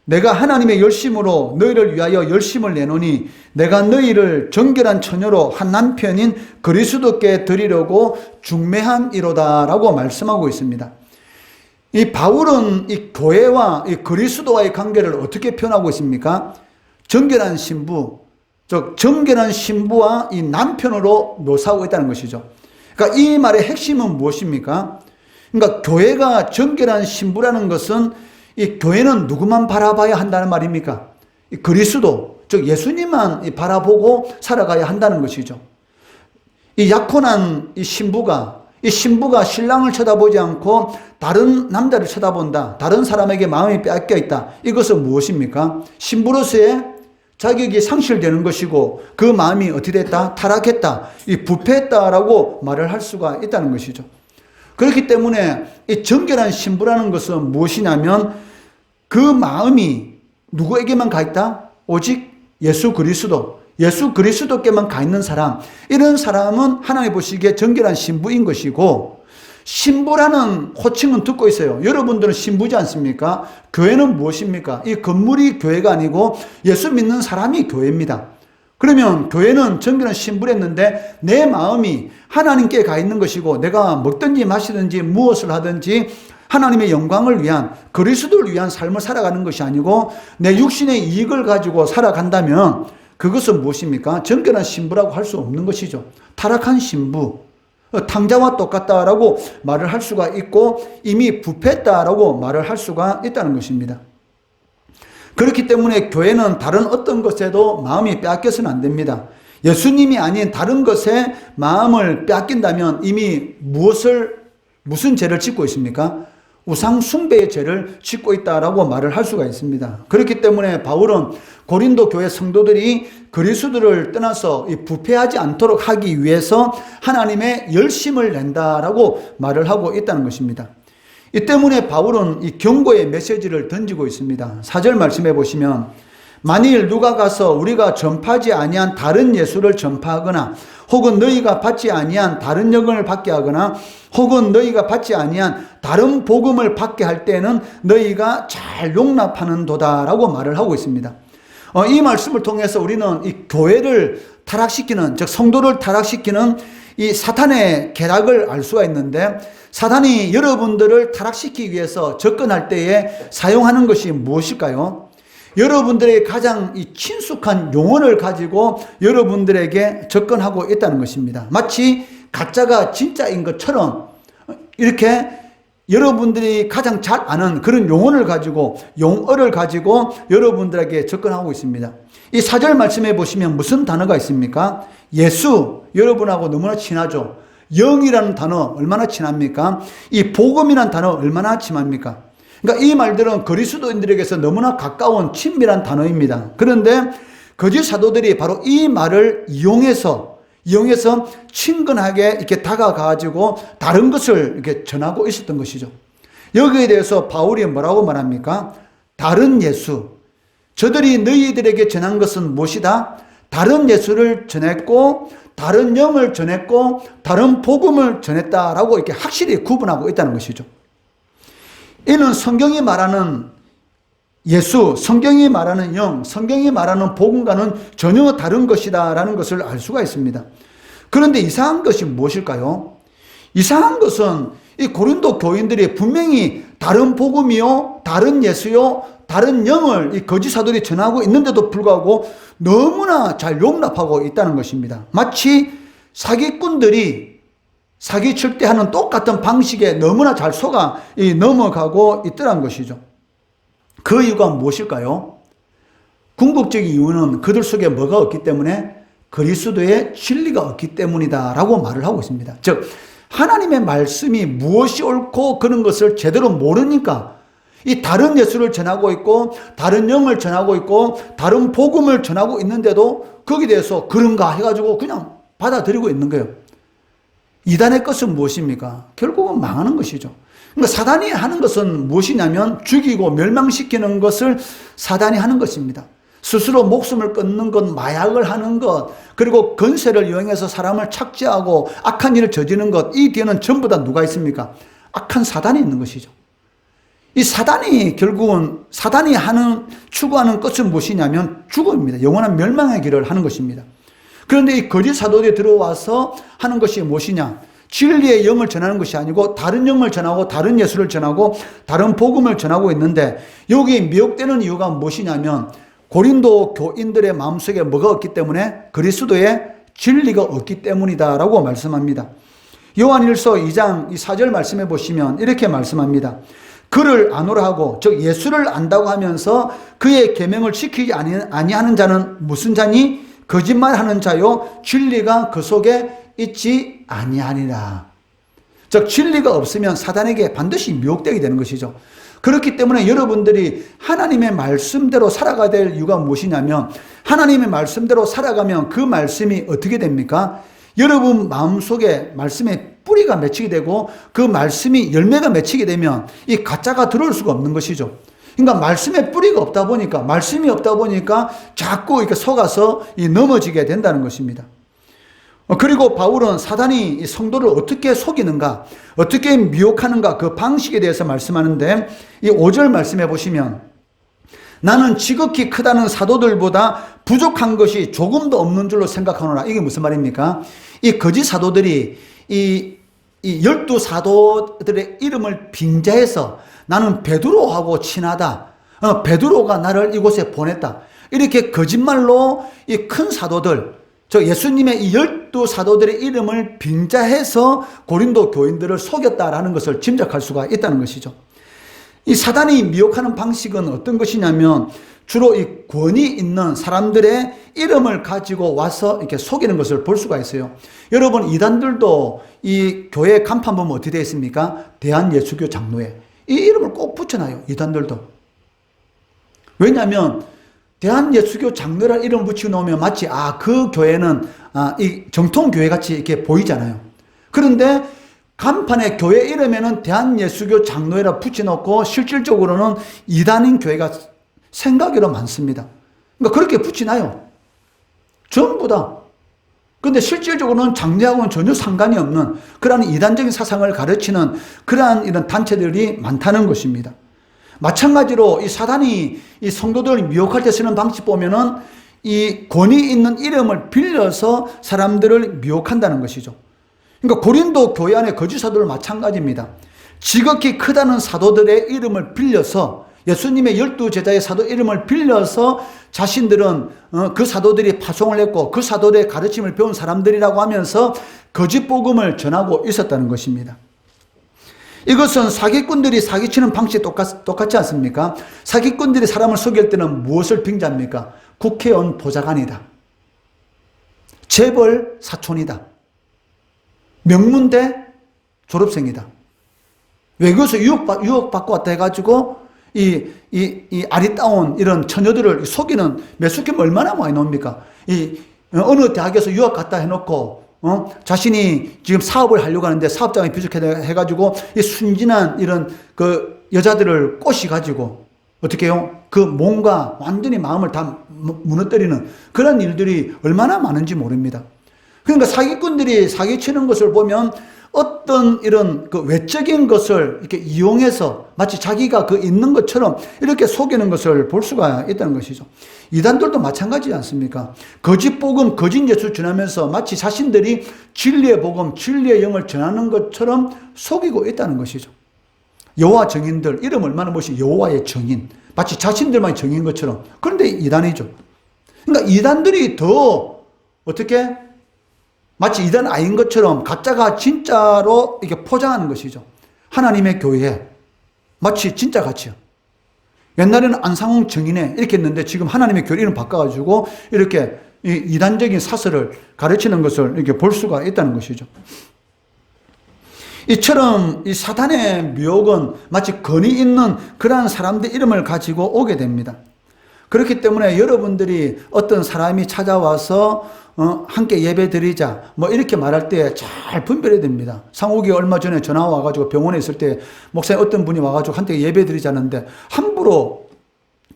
내가 하나님의 열심으로 너희를 위하여 열심을 내노니 내가 너희를 정결한 처녀로 한 남편인 그리스도께 드리려고 중매함이로다 라고 말씀하고 있습니다. 이 바울은 이 교회와 이 그리스도와의 관계를 어떻게 표현하고 있습니까? 정결한 신부, 즉 정결한 신부와 이 남편으로 묘사하고 있다는 것이죠. 그러니까 이 말의 핵심은 무엇입니까? 그러니까 교회가 정결한 신부라는 것은 이 교회는 누구만 바라봐야 한다는 말입니까? 이 그리스도, 즉 예수님만 바라보고 살아가야 한다는 것이죠. 이 약혼한 이 신부가 신랑을 쳐다보지 않고 다른 남자를 쳐다본다, 다른 사람에게 마음이 빼앗겨 있다. 이것은 무엇입니까? 신부로서의 자격이 상실되는 것이고 그 마음이 어떻게 됐다? 타락했다, 이 부패했다라고 말을 할 수가 있다는 것이죠. 그렇기 때문에 이 정결한 신부라는 것은 무엇이냐면 그 마음이 누구에게만 가 있다? 오직 예수 그리스도께만 가 있는 사람, 이런 사람은 하나님 보시기에 정결한 신부인 것이고, 신부라는 호칭은 듣고 있어요. 여러분들은 신부지 않습니까? 교회는 무엇입니까? 이 건물이 교회가 아니고 예수 믿는 사람이 교회입니다. 그러면 교회는 정결한 신부랬는데 내 마음이 하나님께 가 있는 것이고 내가 먹든지 마시든지 무엇을 하든지 하나님의 영광을 위한, 그리스도를 위한 삶을 살아가는 것이 아니고 내 육신의 이익을 가지고 살아간다면 그것은 무엇입니까? 정결한 신부라고 할 수 없는 것이죠. 타락한 신부, 탕자와 똑같다라고 말을 할 수가 있고 이미 부패했다라고 말을 할 수가 있다는 것입니다. 그렇기 때문에 교회는 다른 어떤 것에도 마음이 빼앗겨서는 안 됩니다. 예수님이 아닌 다른 것에 마음을 빼앗긴다면 이미 무슨 죄를 짓고 있습니까? 우상 숭배의 죄를 짓고 있다라고 말을 할 수가 있습니다. 그렇기 때문에 바울은 고린도 교회 성도들이 그리스도를 떠나서 부패하지 않도록 하기 위해서 하나님의 열심을 낸다라고 말을 하고 있다는 것입니다. 이 때문에 바울은 이 경고의 메시지를 던지고 있습니다. 4절 말씀해 보시면 만일 누가 가서 우리가 전파하지 아니한 다른 예수를 전파하거나 혹은 너희가 받지 아니한 다른 영을 받게 하거나 혹은 너희가 받지 아니한 다른 복음을 받게 할 때는 너희가 잘 용납하는 도다라고 말을 하고 있습니다. 이 말씀을 통해서 우리는 이 교회를 타락시키는, 즉 성도를 타락시키는 이 사탄의 계략을 알 수가 있는데, 사탄이 여러분들을 타락시키기 위해서 접근할 때에 사용하는 것이 무엇일까요? 여러분들의 가장 이 친숙한 용어를 가지고 여러분들에게 접근하고 있다는 것입니다. 마치 가짜가 진짜인 것처럼 이렇게 여러분들이 가장 잘 아는 그런 용어를 가지고 여러분들에게 접근하고 있습니다. 이 4절 말씀해 보시면 무슨 단어가 있습니까? 예수, 여러분하고 너무나 친하죠. 영이라는 단어 얼마나 친합니까? 이 복음이라는 단어 얼마나 친합니까? 그러니까 이 말들은 그리스도인들에게서 너무나 가까운 친밀한 단어입니다. 그런데 거짓 사도들이 바로 이 말을 이용해서 친근하게 이렇게 다가가지고 다른 것을 이렇게 전하고 있었던 것이죠. 여기에 대해서 바울이 뭐라고 말합니까? 다른 예수. 저들이 너희들에게 전한 것은 무엇이다? 다른 예수를 전했고, 다른 영을 전했고, 다른 복음을 전했다라고 이렇게 확실히 구분하고 있다는 것이죠. 이는 성경이 말하는 예수, 성경이 말하는 영, 성경이 말하는 복음과는 전혀 다른 것이다라는 것을 알 수가 있습니다. 그런데 이상한 것이 무엇일까요? 이상한 것은 이 고린도 교인들이 분명히 다른 복음이요, 다른 예수요, 다른 영을 이 거짓 사도들이 전하고 있는데도 불구하고 너무나 잘 용납하고 있다는 것입니다. 마치 사기꾼들이 사기칠 때 하는 똑같은 방식에 너무나 잘 속아 넘어가고 있더란 것이죠. 그 이유가 무엇일까요? 궁극적인 이유는 그들 속에 뭐가 없기 때문에? 그리스도의 진리가 없기 때문이다 라고 말을 하고 있습니다. 즉 하나님의 말씀이 무엇이 옳고 그런 것을 제대로 모르니까 이 다른 예수를 전하고 있고 다른 영을 전하고 있고 다른 복음을 전하고 있는데도 거기에 대해서 그런가 해가지고 그냥 받아들이고 있는 거예요. 이단의 것은 무엇입니까? 결국은 망하는 것이죠. 그러니까 사단이 하는 것은 무엇이냐면 죽이고 멸망시키는 것을 사단이 하는 것입니다. 스스로 목숨을 끊는 것, 마약을 하는 것, 그리고 건세를 이용해서 사람을 착취하고 악한 일을 저지르는 것, 이 뒤에는 전부 다 누가 있습니까? 악한 사단이 있는 것이죠. 이 사단이 결국은 사단이 추구하는 것은 무엇이냐면 죽음입니다. 영원한 멸망의 길을 하는 것입니다. 그런데 이 거짓 사도들이 들어와서 하는 것이 무엇이냐? 진리의 영을 전하는 것이 아니고 다른 영을 전하고 다른 예수를 전하고 다른 복음을 전하고 있는데 여기 미혹되는 이유가 무엇이냐면 고린도 교인들의 마음속에 뭐가 없기 때문에? 그리스도의 진리가 없기 때문이다라고 말씀합니다. 요한일서 2장 4절 말씀해 보시면 이렇게 말씀합니다. 그를 아노라 하고 즉 예수를 안다고 하면서 그의 계명을 지키지 아니하는 자는 무슨 자니? 거짓말하는 자요 진리가 그 속에 있지 아니하니라. 즉 진리가 없으면 사단에게 반드시 미혹되게 되는 것이죠. 그렇기 때문에 여러분들이 하나님의 말씀대로 살아가야 될 이유가 무엇이냐면 하나님의 말씀대로 살아가면 그 말씀이 어떻게 됩니까? 여러분 마음속에 말씀의 뿌리가 맺히게 되고 그 말씀이 열매가 맺히게 되면 이 가짜가 들어올 수가 없는 것이죠. 그러니까 말씀에 뿌리가 없다 보니까 말씀이 없다 보니까 자꾸 이렇게 속아서 넘어지게 된다는 것입니다. 그리고 바울은 사단이 성도를 어떻게 속이는가, 어떻게 미혹하는가 그 방식에 대해서 말씀하는데 이 5절 말씀해 보시면 나는 지극히 크다는 사도들보다 부족한 것이 조금도 없는 줄로 생각하노라. 이게 무슨 말입니까? 이 거짓 사도들이 이 12사도들의 이름을 빙자해서 나는 베드로하고 친하다. 베드로가 나를 이곳에 보냈다. 이렇게 거짓말로 이 큰 사도들, 저 예수님의 이 12사도들의 이름을 빙자해서 고린도 교인들을 속였다라는 것을 짐작할 수가 있다는 것이죠. 이 사단이 미혹하는 방식은 어떤 것이냐면 주로 이 권위 있는 사람들의 이름을 가지고 와서 이렇게 속이는 것을 볼 수가 있어요. 여러분 이단들도 이 교회 간판 보면 어떻게 되어 있습니까? 대한예수교 장로회. 이 이름을 꼭 붙여놔요. 이단들도. 왜냐하면 대한예수교 장로라는 이름을 붙여놓으면 마치 그 교회는 이 정통교회 같이 이렇게 보이잖아요. 그런데 간판에 교회 이름에는 대한예수교 장로회라 붙여놓고 실질적으로는 이단인 교회가 생각으로 많습니다. 그러니까 그렇게 붙이나요. 전부 다. 근데 실질적으로는 장로하고는 전혀 상관이 없는 그러한 이단적인 사상을 가르치는 그러한 이런 단체들이 많다는 것입니다. 마찬가지로 이 사단이 이 성도들을 미혹할 때 쓰는 방식 보면은 이 권위 있는 이름을 빌려서 사람들을 미혹한다는 것이죠. 그러니까 고린도 교회 안에 거짓 사도들 마찬가지입니다. 지극히 크다는 사도들의 이름을 빌려서 예수님의 12제자의 사도 이름을 빌려서 자신들은 그 사도들이 파송을 했고 그 사도들의 가르침을 배운 사람들이라고 하면서 거짓 복음을 전하고 있었다는 것입니다. 이것은 사기꾼들이 사기치는 방식이 똑같지 않습니까? 사기꾼들이 사람을 속일 때는 무엇을 빙자합니까? 국회의원 보좌관이다. 재벌 사촌이다. 명문대 졸업생이다. 외국에서 유학받고 왔다 해가지고 이 아리따운 이런 처녀들을 속이는 매수kim 얼마나 많이 나옵니까? 어느 대학에서 유학 갔다 해놓고 자신이 지금 사업을 하려고 하는데 사업장이 부족해가지고 이 순진한 이런 그 여자들을 꼬시가지고 어떻게 해요? 그 몸과 완전히 마음을 다 무너뜨리는 그런 일들이 얼마나 많은지 모릅니다. 그러니까 사기꾼들이 사기치는 것을 보면 어떤 이런 그 외적인 것을 이렇게 이용해서 마치 자기가 그 있는 것처럼 이렇게 속이는 것을 볼 수가 있다는 것이죠. 이단들도 마찬가지지 않습니까? 거짓 복음, 거짓 예수 전하면서 마치 자신들이 진리의 복음, 진리의 영을 전하는 것처럼 속이고 있다는 것이죠. 여호와 정인들, 이름 얼마나 멋이 여호와의 정인, 마치 자신들만 정인 것처럼. 그런데 이단이죠. 그러니까 이단들이 더 어떻게 마치 이단 아닌 것처럼 가짜가 진짜로 이렇게 포장하는 것이죠. 하나님의 교회 마치 진짜 같이요. 옛날에는 안상홍 정인회 이렇게 했는데 지금 하나님의 교회 이름 바꿔가지고 이렇게 이단적인 사설을 가르치는 것을 이렇게 볼 수가 있다는 것이죠. 이처럼 이 사단의 미혹은 마치 권위 있는 그러한 사람들 이름을 가지고 오게 됩니다. 그렇기 때문에 여러분들이 어떤 사람이 찾아와서 함께 예배 드리자 뭐 이렇게 말할 때 잘 분별해야 됩니다. 상욱이 얼마 전에 전화 와가지고 병원에 있을 때 목사님 어떤 분이 와가지고 한테 예배 드리자는데 함부로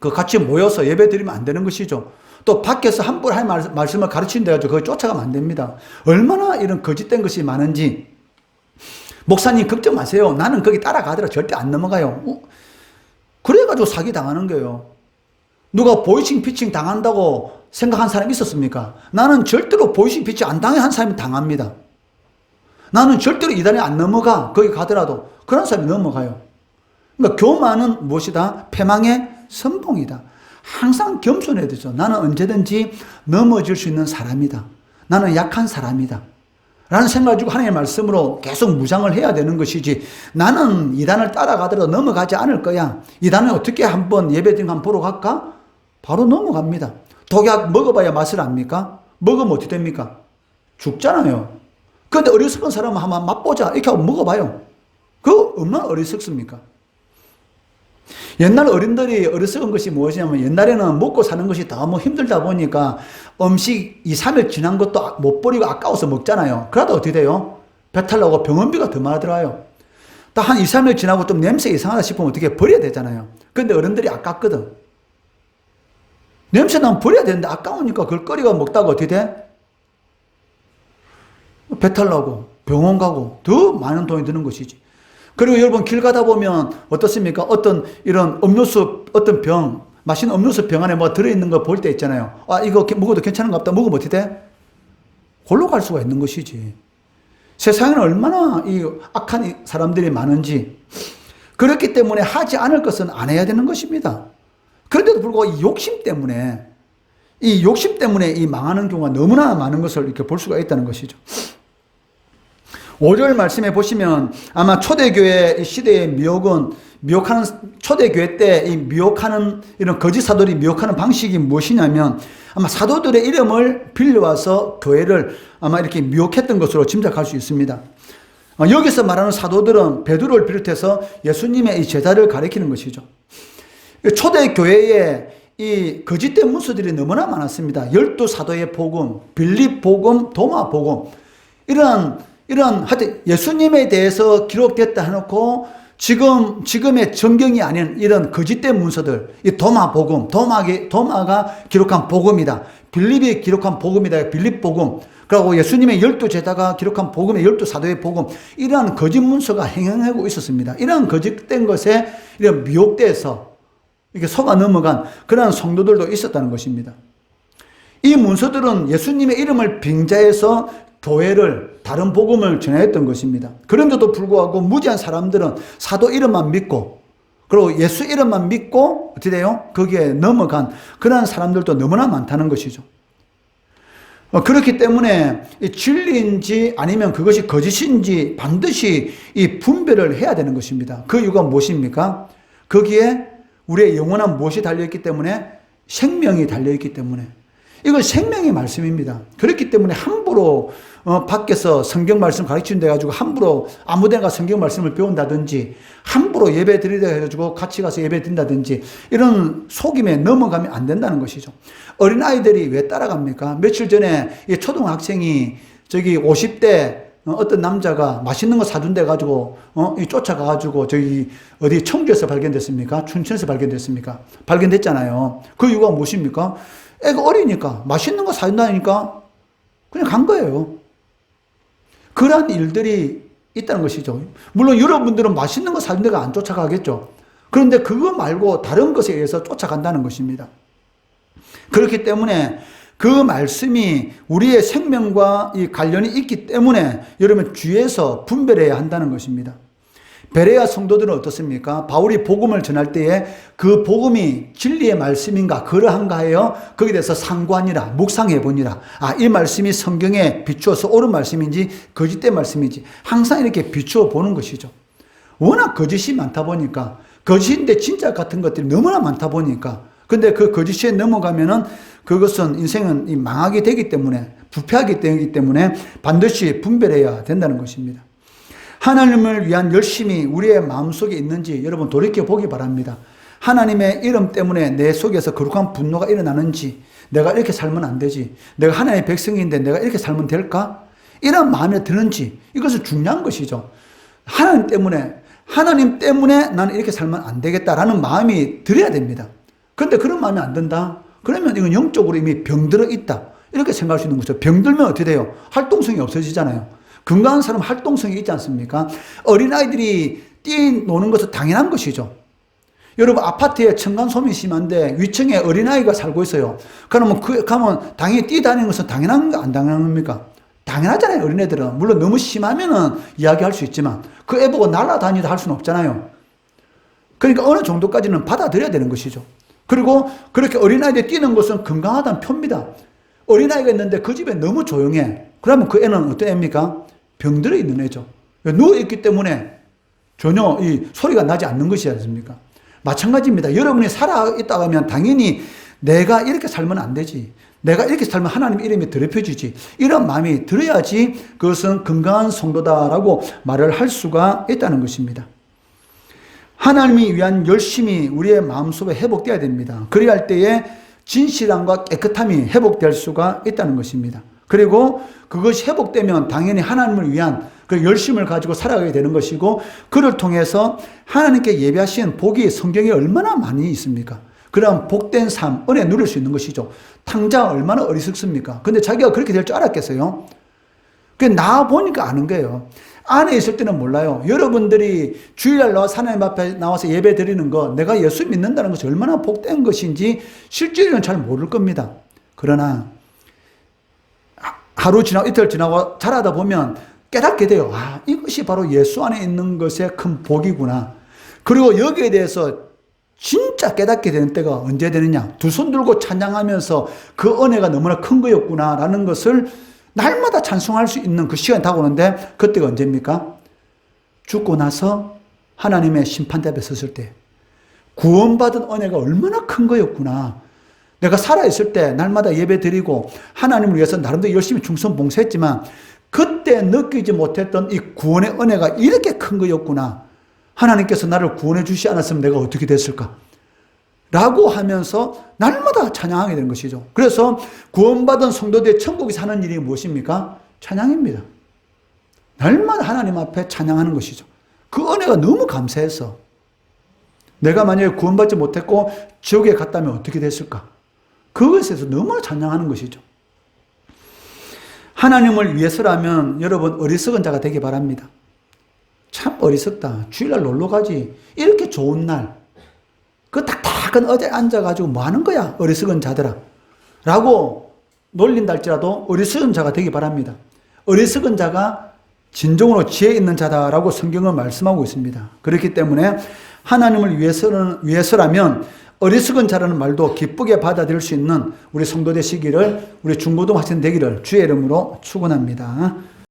그 같이 모여서 예배 드리면 안 되는 것이죠. 또 밖에서 함부로 할 말씀을 가르친다 해가지고 거기 쫓아가면 안 됩니다. 얼마나 이런 거짓된 것이 많은지. 목사님 걱정 마세요. 나는 거기 따라가더라 절대 안 넘어가요. 그래가지고 사기 당하는 거예요. 누가 보이싱 피칭 당한다고 생각한 사람이 있었습니까? 나는 절대로 보이싱 피칭 안 당해 한 사람이 당합니다. 나는 절대로 이단에 안 넘어가. 거기 가더라도 그런 사람이 넘어가요. 그러니까 교만은 무엇이다? 패망의 선봉이다. 항상 겸손해야 되죠. 나는 언제든지 넘어질 수 있는 사람이다. 나는 약한 사람이다. 라는 생각을 가지고 하나님의 말씀으로 계속 무장을 해야 되는 것이지, 나는 이단을 따라가더라도 넘어가지 않을 거야. 이단을 어떻게 한번 예배드리면 한번 보러 갈까? 바로 넘어갑니다. 독약 먹어봐야 맛을 압니까? 먹으면 어떻게 됩니까? 죽잖아요. 그런데 어리석은 사람은 한번 맛보자 이렇게 하고 먹어봐요. 그거 얼마나 어리석습니까? 옛날 어른들이 어리석은 것이 무엇이냐면, 옛날에는 먹고 사는 것이 너무 힘들다 보니까 음식 2, 3일 지난 것도 못 버리고 아까워서 먹잖아요. 그러다 어떻게 돼요? 배탈 나고 병원비가 더 많이 들어요. 딱 한 2, 3일 지나고 좀 냄새 이상하다 싶으면 어떻게 버려야 되잖아요. 근데 어른들이 아깝거든. 냄새 나면 버려야 되는데 아까우니까 그걸 끓여 먹다가 어떻게 돼? 배탈 나고 병원 가고 더 많은 돈이 드는 것이지. 그리고 여러분 길 가다 보면 어떻습니까? 어떤 이런 음료수, 어떤 병, 맛있는 음료수 병 안에 뭐 들어있는 거 볼 때 있잖아요. 아, 이거 먹어도 괜찮은가 보다. 먹으면 어떻게 돼? 골로 갈 수가 있는 것이지. 세상에는 얼마나 이 악한 사람들이 많은지. 그렇기 때문에 하지 않을 것은 안 해야 되는 것입니다. 그런데도 불구하고 이 욕심 때문에 이 망하는 경우가 너무나 많은 것을 이렇게 볼 수가 있다는 것이죠. 5절 말씀에 보시면 아마 초대교회 시대의 미혹하는 초대교회 때 이 미혹하는 이런 거짓 사도들이 미혹하는 방식이 무엇이냐면, 아마 사도들의 이름을 빌려와서 교회를 아마 이렇게 미혹했던 것으로 짐작할 수 있습니다. 여기서 말하는 사도들은 베드로를 비롯해서 예수님의 이 제자를 가리키는 것이죠. 초대교회에 이 거짓된 문서들이 너무나 많았습니다. 12사도의 복음, 빌립 복음, 도마 복음, 이런 하여튼 예수님에 대해서 기록됐다 해놓고 지금의 정경이 아닌 이런 거짓된 문서들, 이 도마 복음, 도마가 기록한 복음이다. 빌립이 기록한 복음이다. 빌립 복음. 그리고 예수님의 12제자가 기록한 복음의 12사도의 복음, 이러한 거짓 문서가 행행하고 있었습니다. 이러한 거짓된 것에 이런 미혹돼서 이렇게 속아 넘어간 그런 성도들도 있었다는 것입니다. 이 문서들은 예수님의 이름을 빙자해서 교회를, 다른 복음을 전했던 것입니다. 그런데도 불구하고 무지한 사람들은 사도 이름만 믿고, 그리고 예수 이름만 믿고 어떻게 돼요? 거기에 넘어간 그런 사람들도 너무나 많다는 것이죠. 그렇기 때문에 이 진리인지 아니면 그것이 거짓인지 반드시 이 분별을 해야 되는 것입니다. 그 이유가 무엇입니까? 거기에 우리의 영원한 무엇이 달려있기 때문에? 생명이 달려있기 때문에. 이건 생명의 말씀입니다. 그렇기 때문에 함부로 밖에서 성경 말씀 가르치는 데 가지고 함부로 아무 데나 성경 말씀을 배운다든지, 함부로 예배 드리다 해가지고 같이 가서 예배 드린다든지, 이런 속임에 넘어가면 안 된다는 것이죠. 어린아이들이 왜 따라갑니까? 며칠 전에 이 초등학생이 저기 50대 어떤 남자가 맛있는 거 사준다 해가지고 쫓아가가지고 저기 어디 청주에서 발견됐습니까? 춘천에서 발견됐습니까? 발견됐잖아요. 그 이유가 무엇입니까? 애가 어리니까 맛있는 거 사준다니까 그냥 간 거예요. 그러한 일들이 있다는 것이죠. 물론 여러분들은 맛있는 거 사준 데가 안 쫓아가겠죠. 그런데 그거 말고 다른 것에 의해서 쫓아간다는 것입니다. 그렇기 때문에 그 말씀이 우리의 생명과 이 관련이 있기 때문에 여러분 주의해서 분별해야 한다는 것입니다. 베레아 성도들은 어떻습니까? 바울이 복음을 전할 때에 그 복음이 진리의 말씀인가 그러한가 해요. 거기에 대해서 상관이라 묵상해 보니라. 이 말씀이 성경에 비추어서 옳은 말씀인지 거짓된 말씀인지 항상 이렇게 비추어 보는 것이죠. 워낙 거짓이 많다 보니까 거짓인데 진짜 같은 것들이 너무나 많다 보니까. 근데 그 거짓에 넘어가면은 그것은 인생은 망하게 되기 때문에, 부패하게 되기 때문에 반드시 분별해야 된다는 것입니다. 하나님을 위한 열심이 우리의 마음속에 있는지 여러분 돌이켜 보기 바랍니다. 하나님의 이름 때문에 내 속에서 거룩한 분노가 일어나는지, 내가 이렇게 살면 안 되지, 내가 하나님의 백성인데 내가 이렇게 살면 될까? 이런 마음이 드는지, 이것은 중요한 것이죠. 하나님 때문에 나는 이렇게 살면 안 되겠다라는 마음이 들어야 됩니다. 그런데 그런 마음이 안 든다? 그러면 이건 영적으로 이미 병들어 있다, 이렇게 생각할 수 있는 거죠. 병들면 어떻게 돼요? 활동성이 없어지잖아요. 건강한 사람은 활동성이 있지 않습니까? 어린아이들이 뛰노는 것은 당연한 것이죠. 여러분, 아파트에 층간소음이 심한데 위층에 어린아이가 살고 있어요. 그러면 가면 당연히 뛰다니는 것은 당연한가 안 당연합니까? 당연하잖아요. 어린애들은. 물론 너무 심하면은 이야기할 수 있지만 그 애 보고 날아다니다 할 수는 없잖아요. 그러니까 어느 정도까지는 받아들여야 되는 것이죠. 그리고 그렇게 어린아이들이 뛰는 것은 건강하다는 표입니다. 어린아이가 있는데 그 집에 너무 조용해. 그러면 그 애는 어떤 애입니까? 병들어 있는 애죠. 누워있기 때문에 전혀 이 소리가 나지 않는 것이지 않습니까? 마찬가지입니다. 여러분이 살아있다고 하면 당연히 내가 이렇게 살면 안 되지, 내가 이렇게 살면 하나님 이름이 더럽혀지지, 이런 마음이 들어야지 그것은 건강한 성도다라고 말을 할 수가 있다는 것입니다. 하나님이 위한 열심이 우리의 마음속에 회복되어야 됩니다. 그래야 할 때에 진실함과 깨끗함이 회복될 수가 있다는 것입니다. 그리고 그것이 회복되면 당연히 하나님을 위한 그 열심을 가지고 살아가게 되는 것이고, 그를 통해서 하나님께 예배하신 복이 성경에 얼마나 많이 있습니까? 그럼 복된 삶, 은혜 누릴 수 있는 것이죠. 탕자 얼마나 어리석습니까? 근데 자기가 그렇게 될 줄 알았겠어요? 그게 나와 보니까 아는 거예요. 안에 있을 때는 몰라요. 여러분들이 주일날 나와서 하나님 앞에 나와서 예배 드리는 거, 내가 예수 믿는다는 것이 얼마나 복된 것인지 실제로는 잘 모를 겁니다. 그러나 하루 지나고 이틀 지나고 자라다 보면 깨닫게 돼요. 아, 이것이 바로 예수 안에 있는 것의 큰 복이구나. 그리고 여기에 대해서 진짜 깨닫게 되는 때가 언제 되느냐? 두 손 들고 찬양하면서 그 은혜가 너무나 큰 거였구나라는 것을 날마다 찬송할 수 있는 그 시간이 다가오는데, 그때가 언제입니까? 죽고 나서 하나님의 심판대 앞에 섰을 때 구원받은 은혜가 얼마나 큰 거였구나. 내가 살아있을 때 날마다 예배 드리고 하나님을 위해서 나름대로 열심히 충성 봉사했지만 그때 느끼지 못했던 이 구원의 은혜가 이렇게 큰 거였구나. 하나님께서 나를 구원해 주시지 않았으면 내가 어떻게 됐을까? 라고 하면서 날마다 찬양하게 되는 것이죠. 그래서 구원받은 성도들의 천국에 사는 일이 무엇입니까? 찬양입니다. 날마다 하나님 앞에 찬양하는 것이죠. 그 은혜가 너무 감사해서, 내가 만약에 구원받지 못했고 지옥에 갔다면 어떻게 됐을까? 그것에 대해서 너무 찬양하는 것이죠. 하나님을 위해서라면 여러분 어리석은 자가 되기 바랍니다. 참 어리석다. 주일날 놀러 가지. 이렇게 좋은 날, 그 딱딱한 어제 앉아가지고 뭐 하는 거야, 어리석은 자들아 라고 놀린다 할지라도 어리석은 자가 되기 바랍니다. 어리석은 자가 진정으로 지혜 있는 자다라고 성경은 말씀하고 있습니다. 그렇기 때문에 하나님을 위해서라면 어리석은 자라는 말도 기쁘게 받아들일 수 있는 우리 성도 되시기를, 우리 중고등 학생 되기를 주의 이름으로 축원합니다.